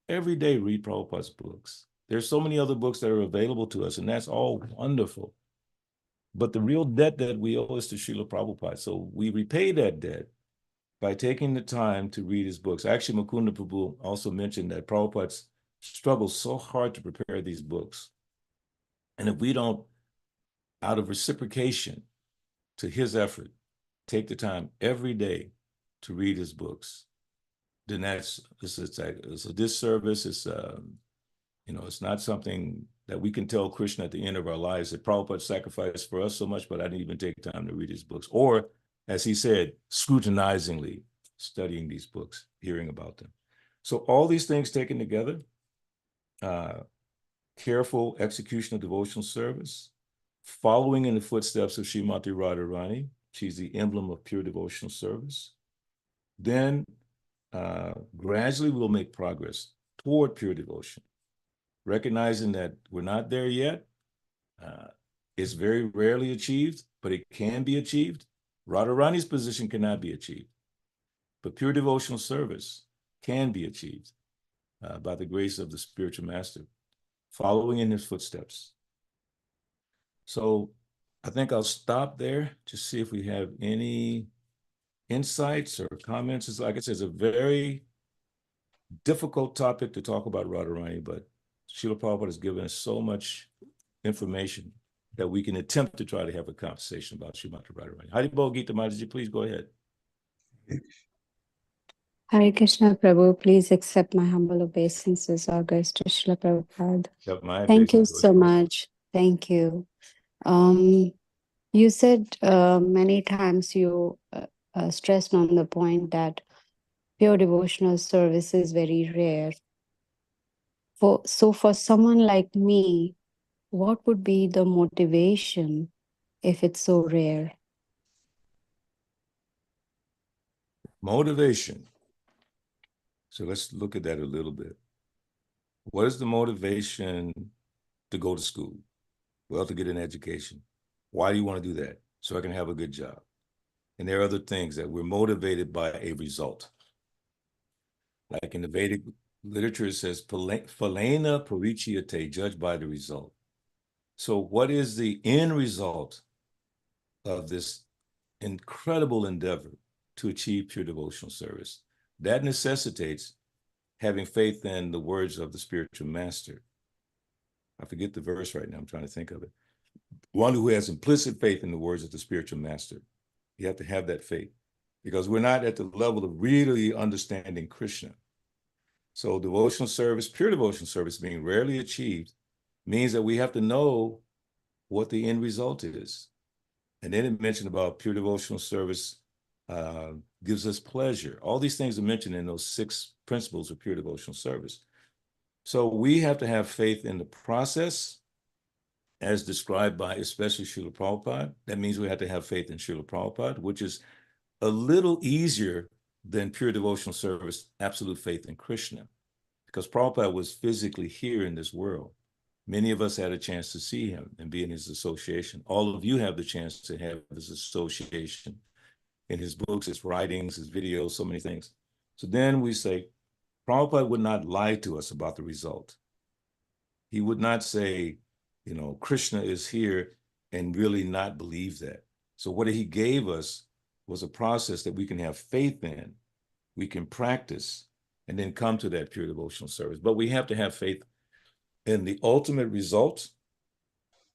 Every day, read Prabhupada's books. There's so many other books that are available to us, and that's all wonderful. But the real debt that we owe is to Srila Prabhupada. So we repay that debt by taking the time to read his books. Actually, Mukunda Prabhu also mentioned that Prabhupada struggled so hard to prepare these books. And if we don't, out of reciprocation to his effort, take the time every day to read his books, then it's a disservice. It's not something that we can tell Krishna at the end of our lives that Prabhupada sacrificed for us so much, but I didn't even take time to read his books. Or, as he said, scrutinizingly studying these books, hearing about them. So all these things taken together, careful execution of devotional service, following in the footsteps of Srimati Radharani, she's the emblem of pure devotional service. Then gradually we'll make progress toward pure devotion, recognizing that we're not there yet. It's very rarely achieved, but it can be achieved. Radharani's position cannot be achieved, but pure devotional service can be achieved by the grace of the spiritual master, following in his footsteps. So I think I'll stop there to see if we have any insights or comments. It's like I said, it's a very difficult topic to talk about Radharani, but Srila Prabhupada has given us so much information that we can attempt to try to have a conversation about Srimati Radharani. Haribol Gita Mataji, please go ahead. Hare Krishna Prabhu, please accept my humble obeisances, augurs to Srila Prabhupada. Yep, my Thank you obeisance. so much. Thank you. You said many times you stressed on the point that pure devotional service is very rare. So for someone like me, what would be the motivation if it's so rare? Motivation. So let's look at that a little bit. What is the motivation to go to school? Well, to get an education. Why do you want to do that? So I can have a good job. And there are other things that we're motivated by a result. Like in the Vedic literature, it says, phalena parichyate, judged by the result. So what is the end result of this incredible endeavor to achieve pure devotional service? That necessitates having faith in the words of the spiritual master. I forget the verse right now, I'm trying to think of it. One who has implicit faith in the words of the spiritual master. You have to have that faith because we're not at the level of really understanding Krishna. So devotional service, pure devotional service being rarely achieved means that we have to know what the end result is. And then it mentioned about pure devotional service gives us pleasure. All these things are mentioned in those 6 principles of pure devotional service. So we have to have faith in the process as described by especially Srila Prabhupada. That means we have to have faith in Srila Prabhupada, which is a little easier than pure devotional service, absolute faith in Krishna, because Prabhupada was physically here in this world. Many of us had a chance to see him and be in his association. All of you have the chance to have his association in his books, his writings, his videos, so many things. So then we say, Prabhupada would not lie to us about the result. He would not say, Krishna is here and really not believe that. So what he gave us was a process that we can have faith in, we can practice, and then come to that pure devotional service. But we have to have faith in the ultimate result.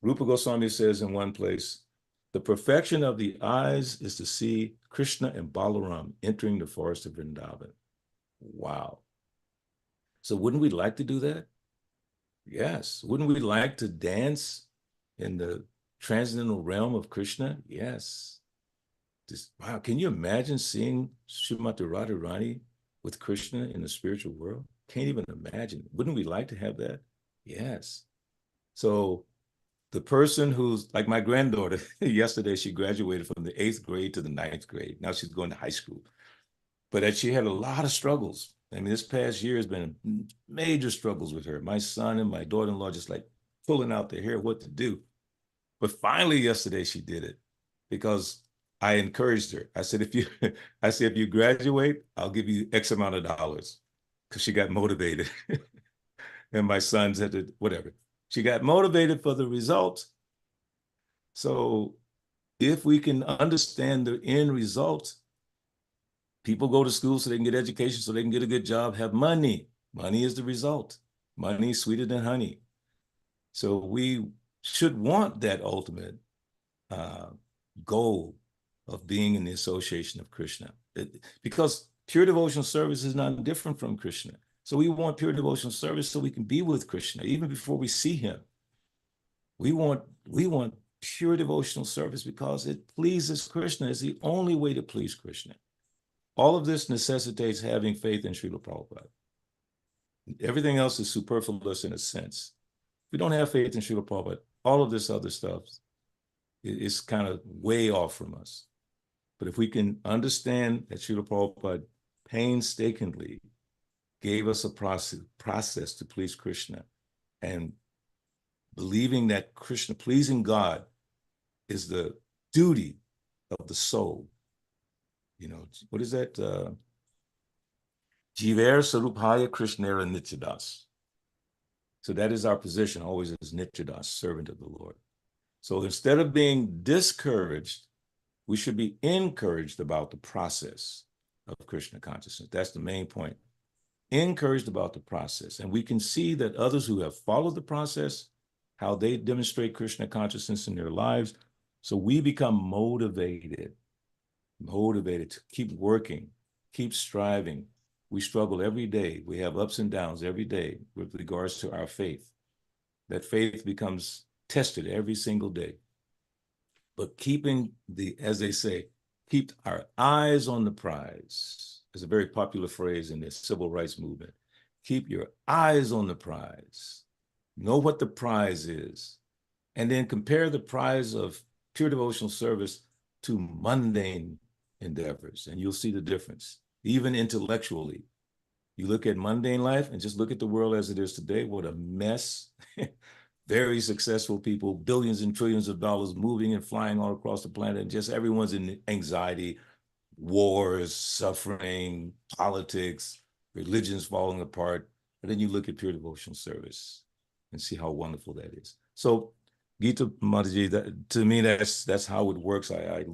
Rupa Goswami says in one place, the perfection of the eyes is to see Krishna and Balaram entering the forest of Vrindavan. Wow. So wouldn't we like to do that? Yes. Wouldn't we like to dance in the transcendental realm of Krishna? Yes. Wow, can you imagine seeing Srimati Radharani with Krishna in the spiritual world? Can't even imagine. Wouldn't we like to have that? Yes. So the person who's like my granddaughter, yesterday she graduated from the 8th grade to the 9th grade. Now she's going to high school. But she had a lot of struggles. I mean, this past year has been major struggles with her. My son and my daughter-in-law just like pulling out their hair what to do. But finally yesterday she did it because I encouraged her. I said, if you graduate, I'll give you X amount of dollars, because she got motivated. And my son said, whatever. She got motivated for the results. So if we can understand the end result, people go to school so they can get education, so they can get a good job, have money. Money is the result. Money is sweeter than honey. So we should want that ultimate goal of being in the association of Krishna. Because pure devotional service is not different from Krishna. So we want pure devotional service so we can be with Krishna, even before we see him. We want pure devotional service because it pleases Krishna. It's the only way to please Krishna. All of this necessitates having faith in Srila Prabhupada. Everything else is superfluous in a sense. If we don't have faith in Srila Prabhupada, all of this other stuff is kind of way off from us. But if we can understand that Srila Prabhupada painstakingly gave us a process to please Krishna, and believing that Krishna, pleasing God, is the duty of the soul. What is that? Jiver Sarupaya Krishnera Nityadas. So that is our position, always as Nityadas, servant of the Lord. So instead of being discouraged, we should be encouraged about the process of Krishna consciousness. That's the main point. Encouraged about the process. And we can see that others who have followed the process, how they demonstrate Krishna consciousness in their lives. So we become motivated to keep working, keep striving. We struggle every day. We have ups and downs every day with regards to our faith. That faith becomes tested every single day. But keeping as they say, keep our eyes on the prize. It's a very popular phrase in the civil rights movement. Keep your eyes on the prize. Know what the prize is. And then compare the prize of pure devotional service to mundane endeavors, and you'll see the difference. Even intellectually, you look at mundane life and just look at the world as it is today. What a mess. Very successful people, billions and trillions of dollars moving and flying all across the planet, and just everyone's in anxiety, wars, suffering, politics, religions falling apart. And then you look at pure devotional service and see how wonderful that is. So Gita Mataji, to me, that's how it works. I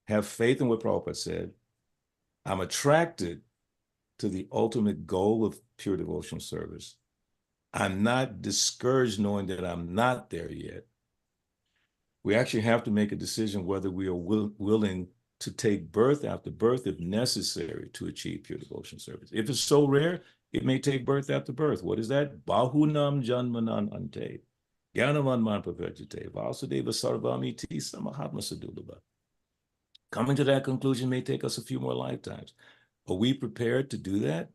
have faith in what Prabhupada said. I'm attracted to the ultimate goal of pure devotional service. I'm not discouraged knowing that I'm not there yet. We actually have to make a decision whether we are willing to take birth after birth if necessary to achieve pure devotional service. If it's so rare, it may take birth after birth. What is that? Bahunam janmanan ante. Gyanaman pravajate. Vasudeva sarvamiti samahatma sadulabha. Coming to that conclusion may take us a few more lifetimes. Are we prepared to do that?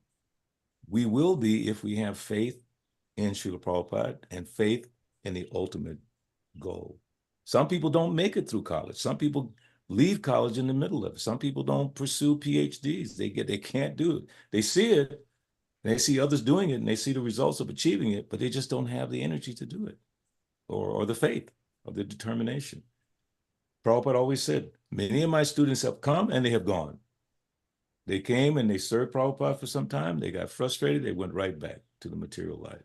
We will be if we have faith in Srila Prabhupada and faith in the ultimate goal. Some people don't make it through college. Some people leave college in the middle of it. Some people don't pursue PhDs. They can't do it. They see it, they see others doing it, and they see the results of achieving it, but they just don't have the energy to do it, or the faith, or the determination. Prabhupada always said, many of my students have come and they have gone. They came and they served Prabhupada for some time. They got frustrated. They went right back to the material life.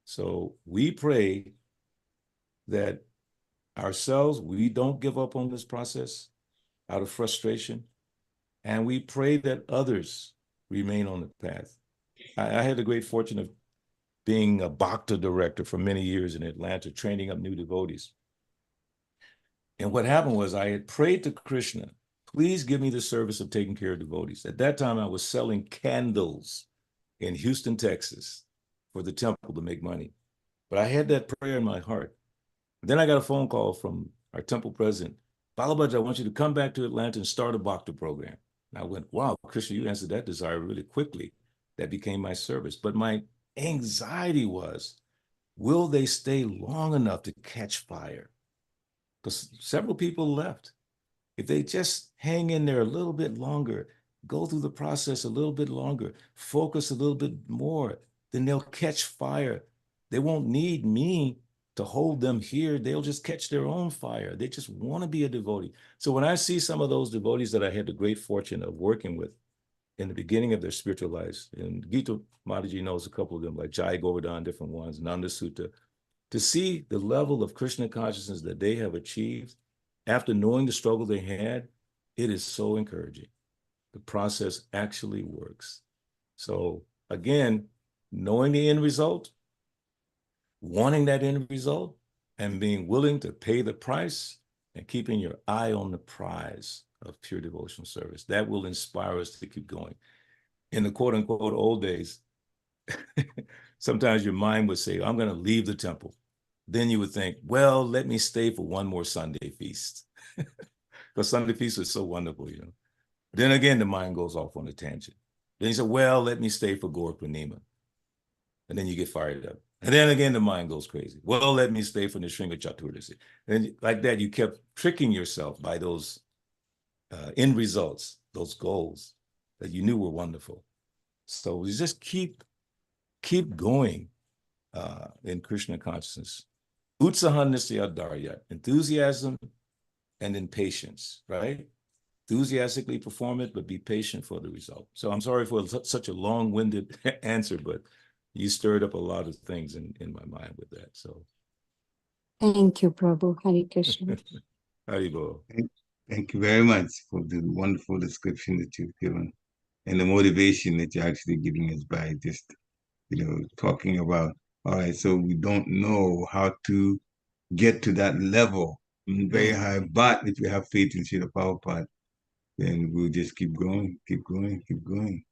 So we pray that ourselves, we don't give up on this process out of frustration. And we pray that others remain on the path. I had the great fortune of being a Bhakta director for many years in Atlanta, training up new devotees. And what happened was I had prayed to Krishna, please give me the service of taking care of devotees. At that time, I was selling candles in Houston, Texas for the temple to make money. But I had that prayer in my heart. Then I got a phone call from our temple president, Balabhadra, I want you to come back to Atlanta and start a Bhakta program. And I went, wow, Krishna, you answered that desire really quickly. That became my service. But my anxiety was, will they stay long enough to catch fire? Because several people left. If they just hang in there a little bit longer, go through the process a little bit longer, focus a little bit more, then they'll catch fire. They won't need me to hold them here. They'll just catch their own fire. They just want to be a devotee. So when I see some of those devotees that I had the great fortune of working with in the beginning of their spiritual lives, and Gita Mataji knows a couple of them, like Jai Govardhan, different ones, Nanda Sutta, to see the level of Krishna consciousness that they have achieved after knowing the struggle they had, it is so encouraging. The process actually works. So again, knowing the end result, wanting that end result, and being willing to pay the price and keeping your eye on the prize of pure devotional service, that will inspire us to keep going. In the quote unquote old days, sometimes your mind would say, I'm going to leave the temple. Then you would think, well, let me stay for one more Sunday feast. Because Sunday feast is so wonderful, you know. Then again, the mind goes off on a tangent. Then you say, well, let me stay for Gaur Purnima. And then you get fired up. And then again, the mind goes crazy. Well, let me stay for Nishringa Chaturdasi. And like that, you kept tricking yourself by those end results, those goals that you knew were wonderful. So we just keep going in Krishna consciousness. Utsaha nisya daryat, enthusiasm and then patience, right? Enthusiastically perform it, but be patient for the result. So I'm sorry for such a long-winded answer, but you stirred up a lot of things in my mind with that. So Thank you, Prabhu. Hare Krishna. Haribol. Thank you very much for the wonderful description that you've given and the motivation that you're actually giving us by just, talking about, all right, so we don't know how to get to that level very high, but if we have faith in Srila Prabhupada, then we'll just keep going, keep going, keep going.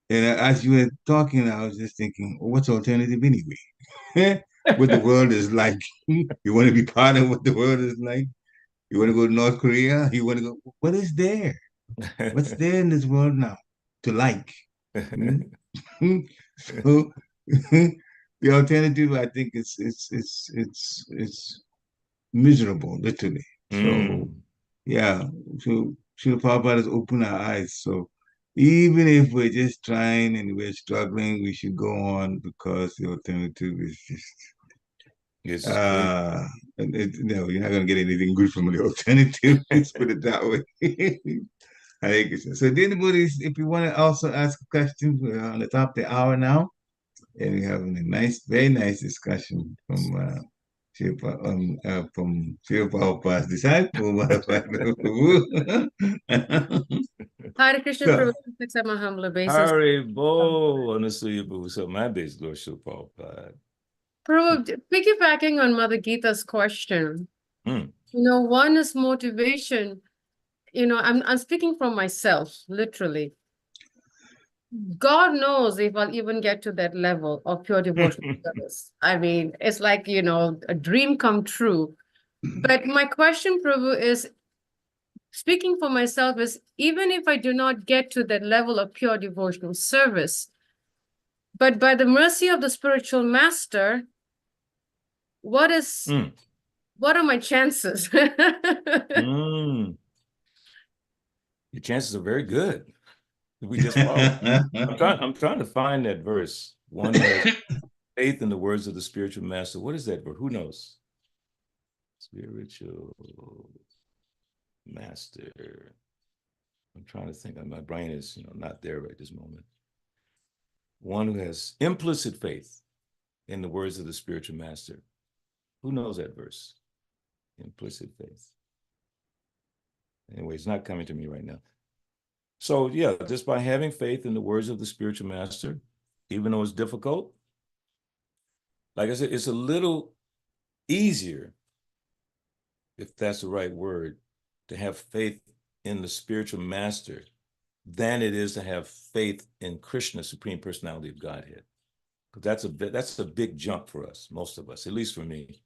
And as you were talking, I was just thinking, well, what's alternative anyway? What the world is like. You want to be part of what the world is like? You want to go to North Korea? You want to go? What is there? What's there in this world now to like? So the alternative, I think, it's miserable, literally. So yeah, so Srila Prabhupada has opened our eyes. So even if we're just trying and we're struggling, we should go on because the alternative is just you're not gonna get anything good from the alternative. Let's put it that way. I think so. If you want to also ask questions, we're on the top of the hour now, and we're having a very nice discussion from Srila Prabhupada's disciple, Hare Krishna, Prabhu, accept my humble obeisance. Haribol, Anasuya Prabhu. So my base Lord Srila Prabhupada. Prabhu, piggybacking on Mother Gita's question, one is motivation. I'm speaking from myself, literally. God knows if I'll even get to that level of pure devotional service. I mean, it's like, a dream come true. But my question, Prabhu, is, speaking for myself, is even if I do not get to that level of pure devotional service, but by the mercy of the spiritual master, what is what are my chances? Your chances are very good. We just follow. I'm trying to find that verse. One who has faith in the words of the spiritual master. What is that verse? Who knows? Spiritual master. I'm trying to think. My brain is, not there right this moment. One who has implicit faith in the words of the spiritual master. Who knows that verse? Implicit faith. Anyway, it's not coming to me right now. So yeah, just by having faith in the words of the spiritual master, even though it's difficult, like I said, it's a little easier, if that's the right word, to have faith in the spiritual master than it is to have faith in Krishna, Supreme Personality of Godhead. Because that's a big jump for us, most of us, at least for me.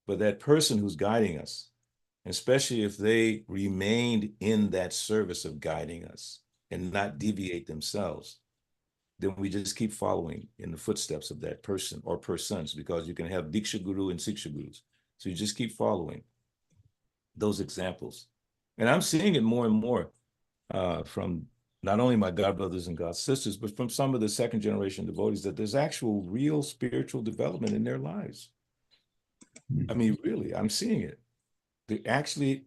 But that person who's guiding us, especially if they remained in that service of guiding us and not deviate themselves, then we just keep following in the footsteps of that person or persons, because you can have Diksha Guru and Siksha Gurus. So you just keep following those examples. And I'm seeing it more and more from not only my God brothers and God sisters, but from some of the second generation devotees, that there's actual real spiritual development in their lives. I mean, really, I'm seeing it. They actually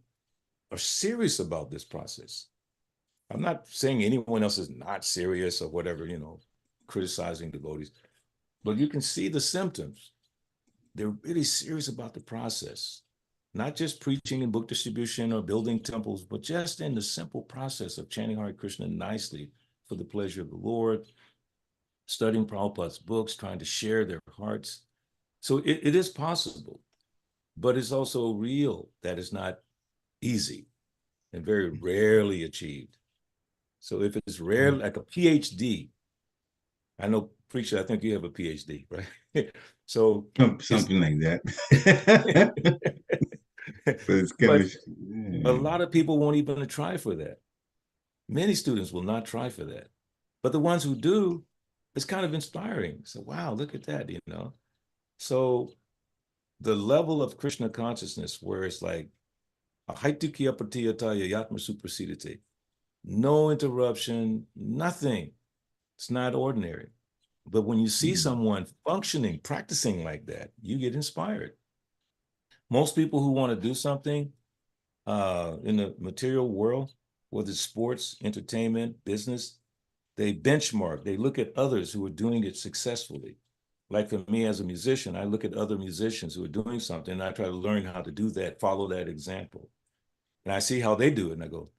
are serious about this process. I'm not saying anyone else is not serious or whatever, criticizing devotees, but you can see the symptoms. They're really serious about the process, not just preaching and book distribution or building temples, but just in the simple process of chanting Hare Krishna nicely for the pleasure of the Lord, studying Prabhupada's books, trying to share their hearts. So it is possible, but it's also real that it's not easy and very rarely achieved. So if it's rare, like a PhD, I know, Preacher, I think you have a PhD, right? So something like that. But a lot of people won't even try for that. Many students will not try for that. But the ones who do, it's kind of inspiring. So, wow, look at that, So the level of Krishna consciousness where it's like, no interruption, nothing. It's not ordinary. But when you see someone functioning, practicing like that, you get inspired. Most people who want to do something in the material world, whether it's sports, entertainment, business, they benchmark. They look at others who are doing it successfully. Like for me as a musician, I look at other musicians who are doing something, and I try to learn how to do that, follow that example. And I see how they do it, and I go,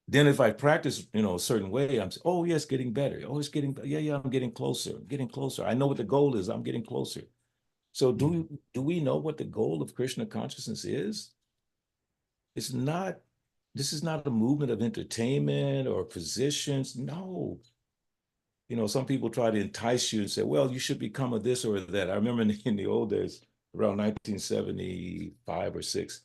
then if I practice, a certain way, I'm saying, oh, yes, getting better. Oh, it's getting, yeah, I'm getting closer, getting closer. I know what the goal is. I'm getting closer. So do we know what the goal of Krishna consciousness is? It's not, this is not a movement of entertainment or positions. No. Some people try to entice you and say, well, you should become a this or that. I remember in the old days, around 1975 or 6,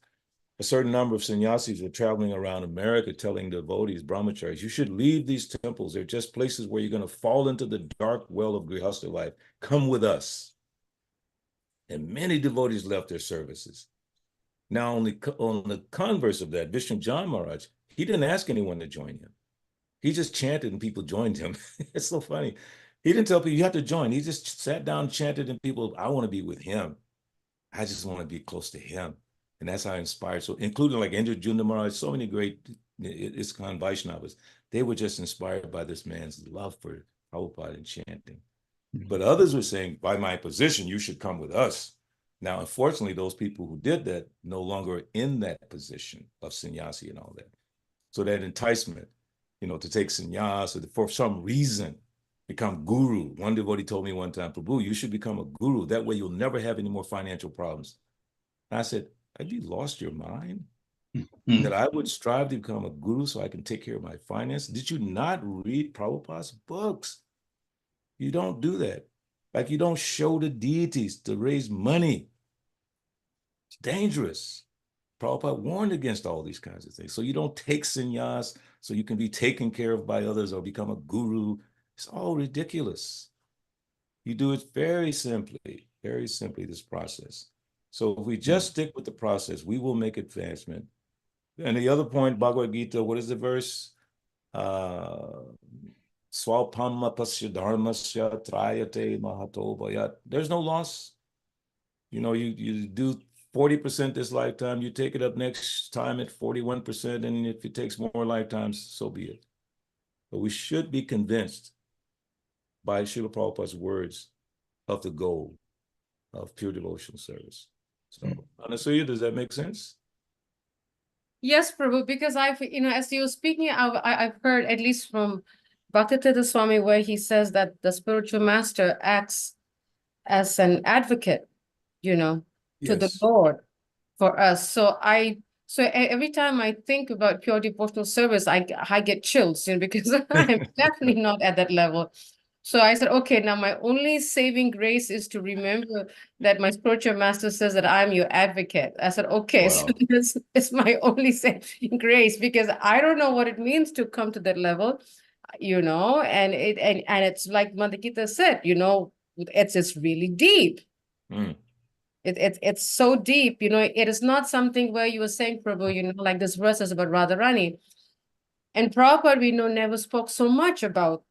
a certain number of sannyasis were traveling around America telling devotees, brahmacharis, you should leave these temples. They're just places where you're going to fall into the dark well of grihastha life. Come with us. And many devotees left their services. Now, on the converse of that, Vishnu John Maharaj, he didn't ask anyone to join him. He just chanted and people joined him. It's so funny. He didn't tell people you have to join. He just sat down, chanted, and people, I want to be with him. I just want to be close to him. And that's how I inspired. So including like Indra Maharaj, so many great ISKCON Vaishnavas, they were just inspired by this man's love for Prabhupada and chanting. But others were saying, by my position, you should come with us. Now, unfortunately, those people who did that no longer are in that position of sannyasi and all that. So that enticement, to take sannyas or for some reason become guru. One devotee told me one time, Prabhu, you should become a guru. That way you'll never have any more financial problems. And I said, have you lost your mind? That I would strive to become a guru so I can take care of my finances? Did you not read Prabhupada's books? You don't do that. Like you don't show the deities to raise money. It's dangerous. Prabhupada warned against all these kinds of things. So you don't take sannyas so you can be taken care of by others or become a guru. It's all ridiculous. You do it very simply, this process. So if we just stick with the process, we will make advancement. And the other point, Bhagavad Gita, what is the verse? Swapamma pasya dharmasya trayate mahato bhayat. There's no loss. You know, you do 40% this lifetime, you take it up next time at 41%, and if it takes more lifetimes, so be it. But we should be convinced by Srila Prabhupada's words of the goal of pure devotional service. So, Anasuya, does that make sense? Yes, Prabhu, because I've, as you were speaking, I've heard at least from Bhaktivedanta Swami where he says that the spiritual master acts as an advocate, to the Yes. Lord for us. So every time I think about pure devotional service, I get chills, because I'm definitely not at that level. So I said, okay, now my only saving grace is to remember that my spiritual master says that I'm your advocate. I said, okay, so Wow. this is my only saving grace, because I don't know what it means to come to that level, and it's like Mother Gita said, it's really deep. Mm. It's so deep, it is not something where you were saying, Prabhu, like this verse is about Radharani. And Prabhupada, we know, never spoke so much about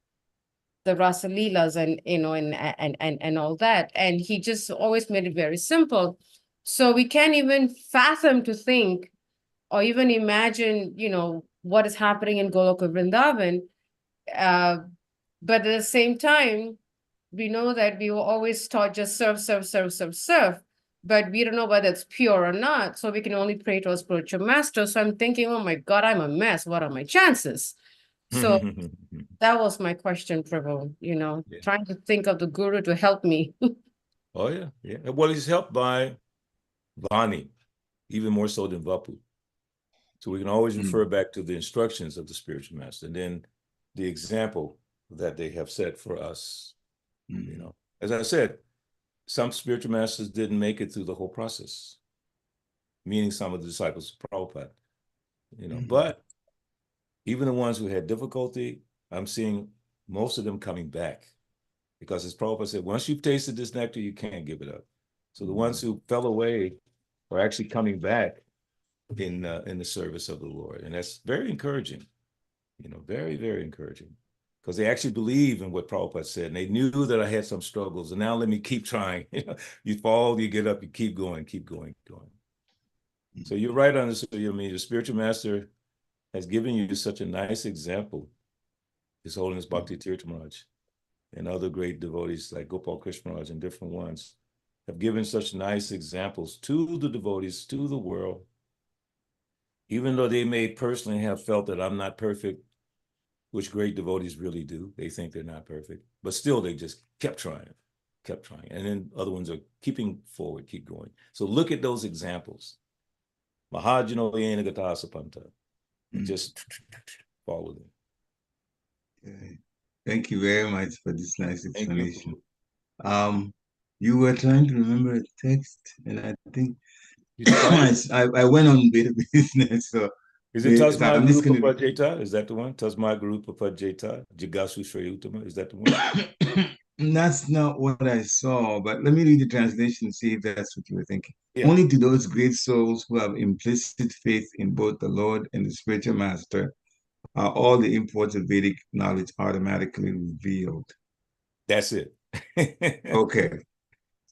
the Rasa Leelas and all that. And he just always made it very simple. So we can't even fathom to think or even imagine, what is happening in Goloka Vrindavan. But at the same time, we know that we were always taught just serve, serve, serve, serve, serve. But we don't know whether it's pure or not. So we can only pray to our spiritual master. So I'm thinking, oh my God, I'm a mess. What are my chances? So that was my question, Prabhu, trying to think of the guru to help me. Oh, yeah. Yeah. Well, he's helped by Vani, even more so than Vapu. So we can always refer back to the instructions of the spiritual master and then the example that they have set for us. As I said, some spiritual masters didn't make it through the whole process, meaning some of the disciples of Prabhupada, but even the ones who had difficulty, I'm seeing most of them coming back, because as Prabhupada said, once you've tasted this nectar, you can't give it up. So the ones who fell away are actually coming back in the service of the Lord. And that's very encouraging, very, very encouraging, because they actually believe in what Prabhupada said. And they knew that I had some struggles, and now let me keep trying. You fall, you get up, you keep going, keep going, going. So you're right on this. I mean, the spiritual master has given you such a nice example. His Holiness Bhakti Tirtha Maharaj and other great devotees like Gopal Krishna Maharaj and different ones have given such nice examples to the devotees, to the world. Even though they may personally have felt that I'm not perfect, which great devotees really do. They think they're not perfect, but still they just kept trying. And then other ones are keeping forward, keep going. So look at those examples. Mahajano Yena Gatasapanta. And just follow them. Okay. Thank you very much for this nice explanation. You were trying to remember a text, and I think I went on bit of business. So is it Tasma Guru Papajeta? Is that the one? Tasma Guru Papajeta, Jigasu Shrayutama? Is that the one? That's not what I saw, but let me read the translation and see if that's what you were thinking. Yeah. Only to those great souls who have implicit faith in both the Lord and the spiritual master are all the imports of Vedic knowledge automatically revealed. That's it. Okay.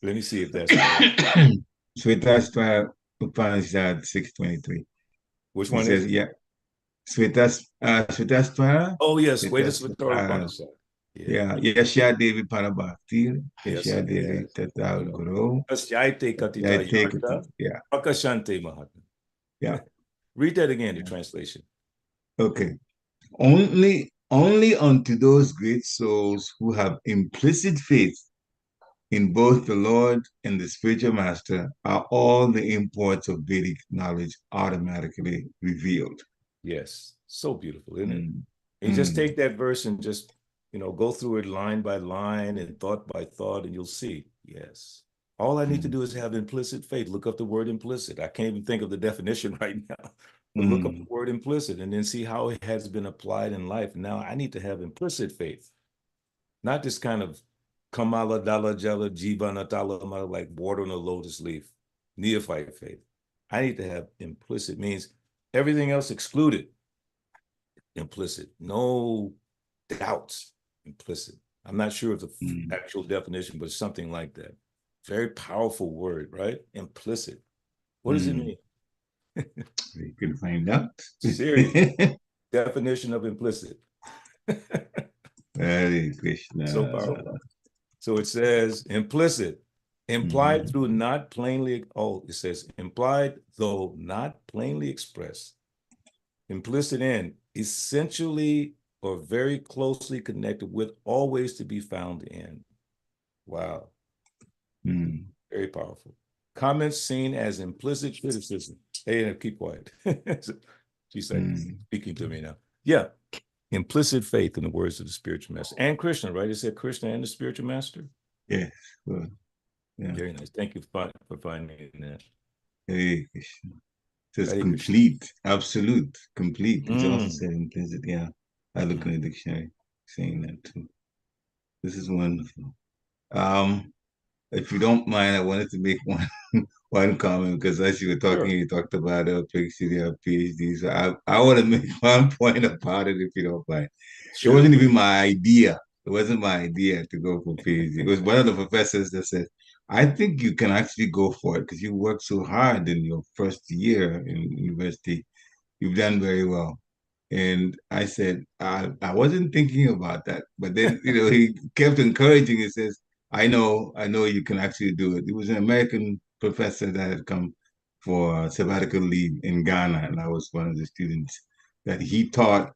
Let me see if that's right. Svetasvara Upanishad 623. Which one says, is it? Yeah. Svetasvara. Oh, yes. Svetasvara Upanishad. Yeah. Yashya Devi Parabhakti. Yashya Devi Tatal Guru. Asyaite Katita Yarta. Yeah. Akashante Mahatma. Yeah. Read that again, the translation. Okay. Only unto those great souls who have implicit faith in both the Lord and the spiritual master are all the imports of Vedic knowledge automatically revealed. Yes. So beautiful, isn't it? And just take that verse and just, go through it line by line and thought by thought, and you'll see, yes. All I need to do is have implicit faith. Look up the word implicit. I can't even think of the definition right now. But look up the word implicit and then see how it has been applied in life. Now I need to have implicit faith, not this kind of kamala dala jala jiva natala, like water on a lotus leaf. neophyte faith. I need to have implicit, means everything else excluded. Implicit, no doubts, implicit. I'm not sure of the actual definition, but something like that. Very powerful word, right? Implicit. What does it mean? You can find out. Serious definition of implicit. Hare Krishna. So powerful. So it says implicit, implied through not plainly, it says implied though not plainly expressed. Implicit in, essentially or very closely connected with, always to be found in. Wow. Very powerful. Comments seen as implicit criticism. Hey, keep quiet. She's like speaking to me now. Yeah. Implicit faith in the words of the spiritual master and Krishna, right? It said Krishna and the spiritual master. Yes. Well, yeah. Very nice. Thank you for finding that. Hare Krishna. So it's complete, absolute, complete. It's also said implicit. Yeah. I look in the dictionary saying that too. This is wonderful. If you don't mind, I wanted to make one comment, because as you were talking, you talked about PhD. So I want to make one point about it, if you don't mind. Sure. It wasn't even my idea. It wasn't my idea to go for PhD. It was one of the professors that said, I think you can actually go for it because you worked so hard in your first year in university. You've done very well. And I said, I wasn't thinking about that. But then, he kept encouraging. He says, I know you can actually do it. It was an American professor that had come for sabbatical leave in Ghana, and I was one of the students that he taught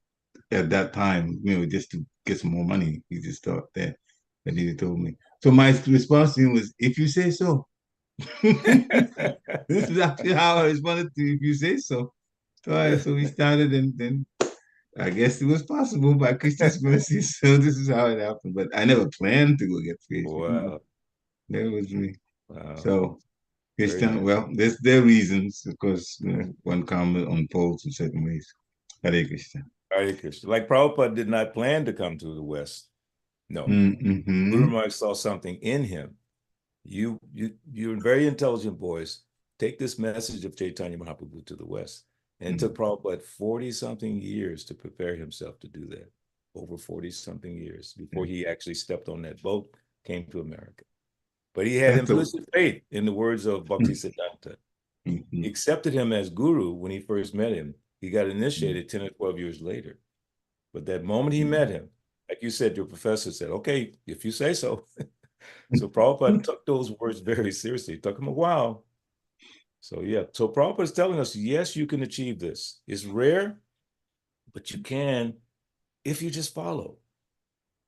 at that time, just to get some more money. He just taught that, and he told me. So my response to him was, if you say so. This is actually how I responded to, if you say so. So we started, and then I guess it was possible by Krishna's mercy. So this is how it happened. But I never planned to go get PhD. Wow. That was me. Wow. So Krishna, well, there's their reasons, because one karma unfolds in certain ways. Hare Krishna. Hare Krishna. Like Prabhupada did not plan to come to the West. No. Guru Maharaj saw something in him. You're very intelligent boys. Take this message of Chaitanya Mahaprabhu to the West. And it took Prabhupada 40-something years to prepare himself to do that. Over 40-something years before he actually stepped on that boat, came to America. But he had implicit faith in the words of Bhaktisiddhanta. He accepted him as guru when he first met him. He got initiated 10 or 12 years later. But that moment he met him, like you said, your professor said, okay, if you say so. So Prabhupada took those words very seriously. It took him a while. So yeah, so Prabhupada is telling us, yes, you can achieve this. It's rare, but you can if you just follow.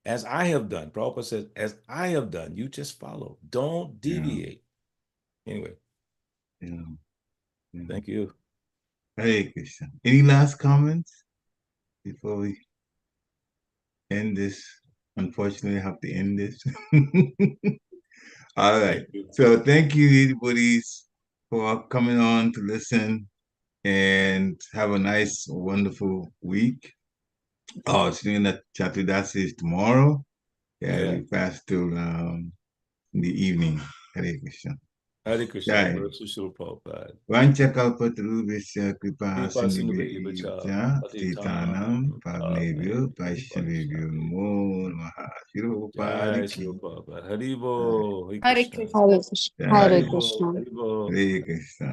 As I have done. Prabhupada says, as I have done, you just follow. Don't deviate. Anyway. Thank you. Hare Krishna. Any last comments before we end this? Unfortunately, I have to end this. All right. So thank you, everybody, for coming on to listen, and have a nice, wonderful week. Oh, Srinath Chaturdasi is tomorrow. Yeah, we fast till in the evening. Hare Krishna. Hare Krishna. Vanchakalpatarubhasya kripa sindhubhya titanam pavnebhyo vaishnavebhyo namo namaha. Haribo. Hare Krishna. Hare Krishna. Hare Krishna.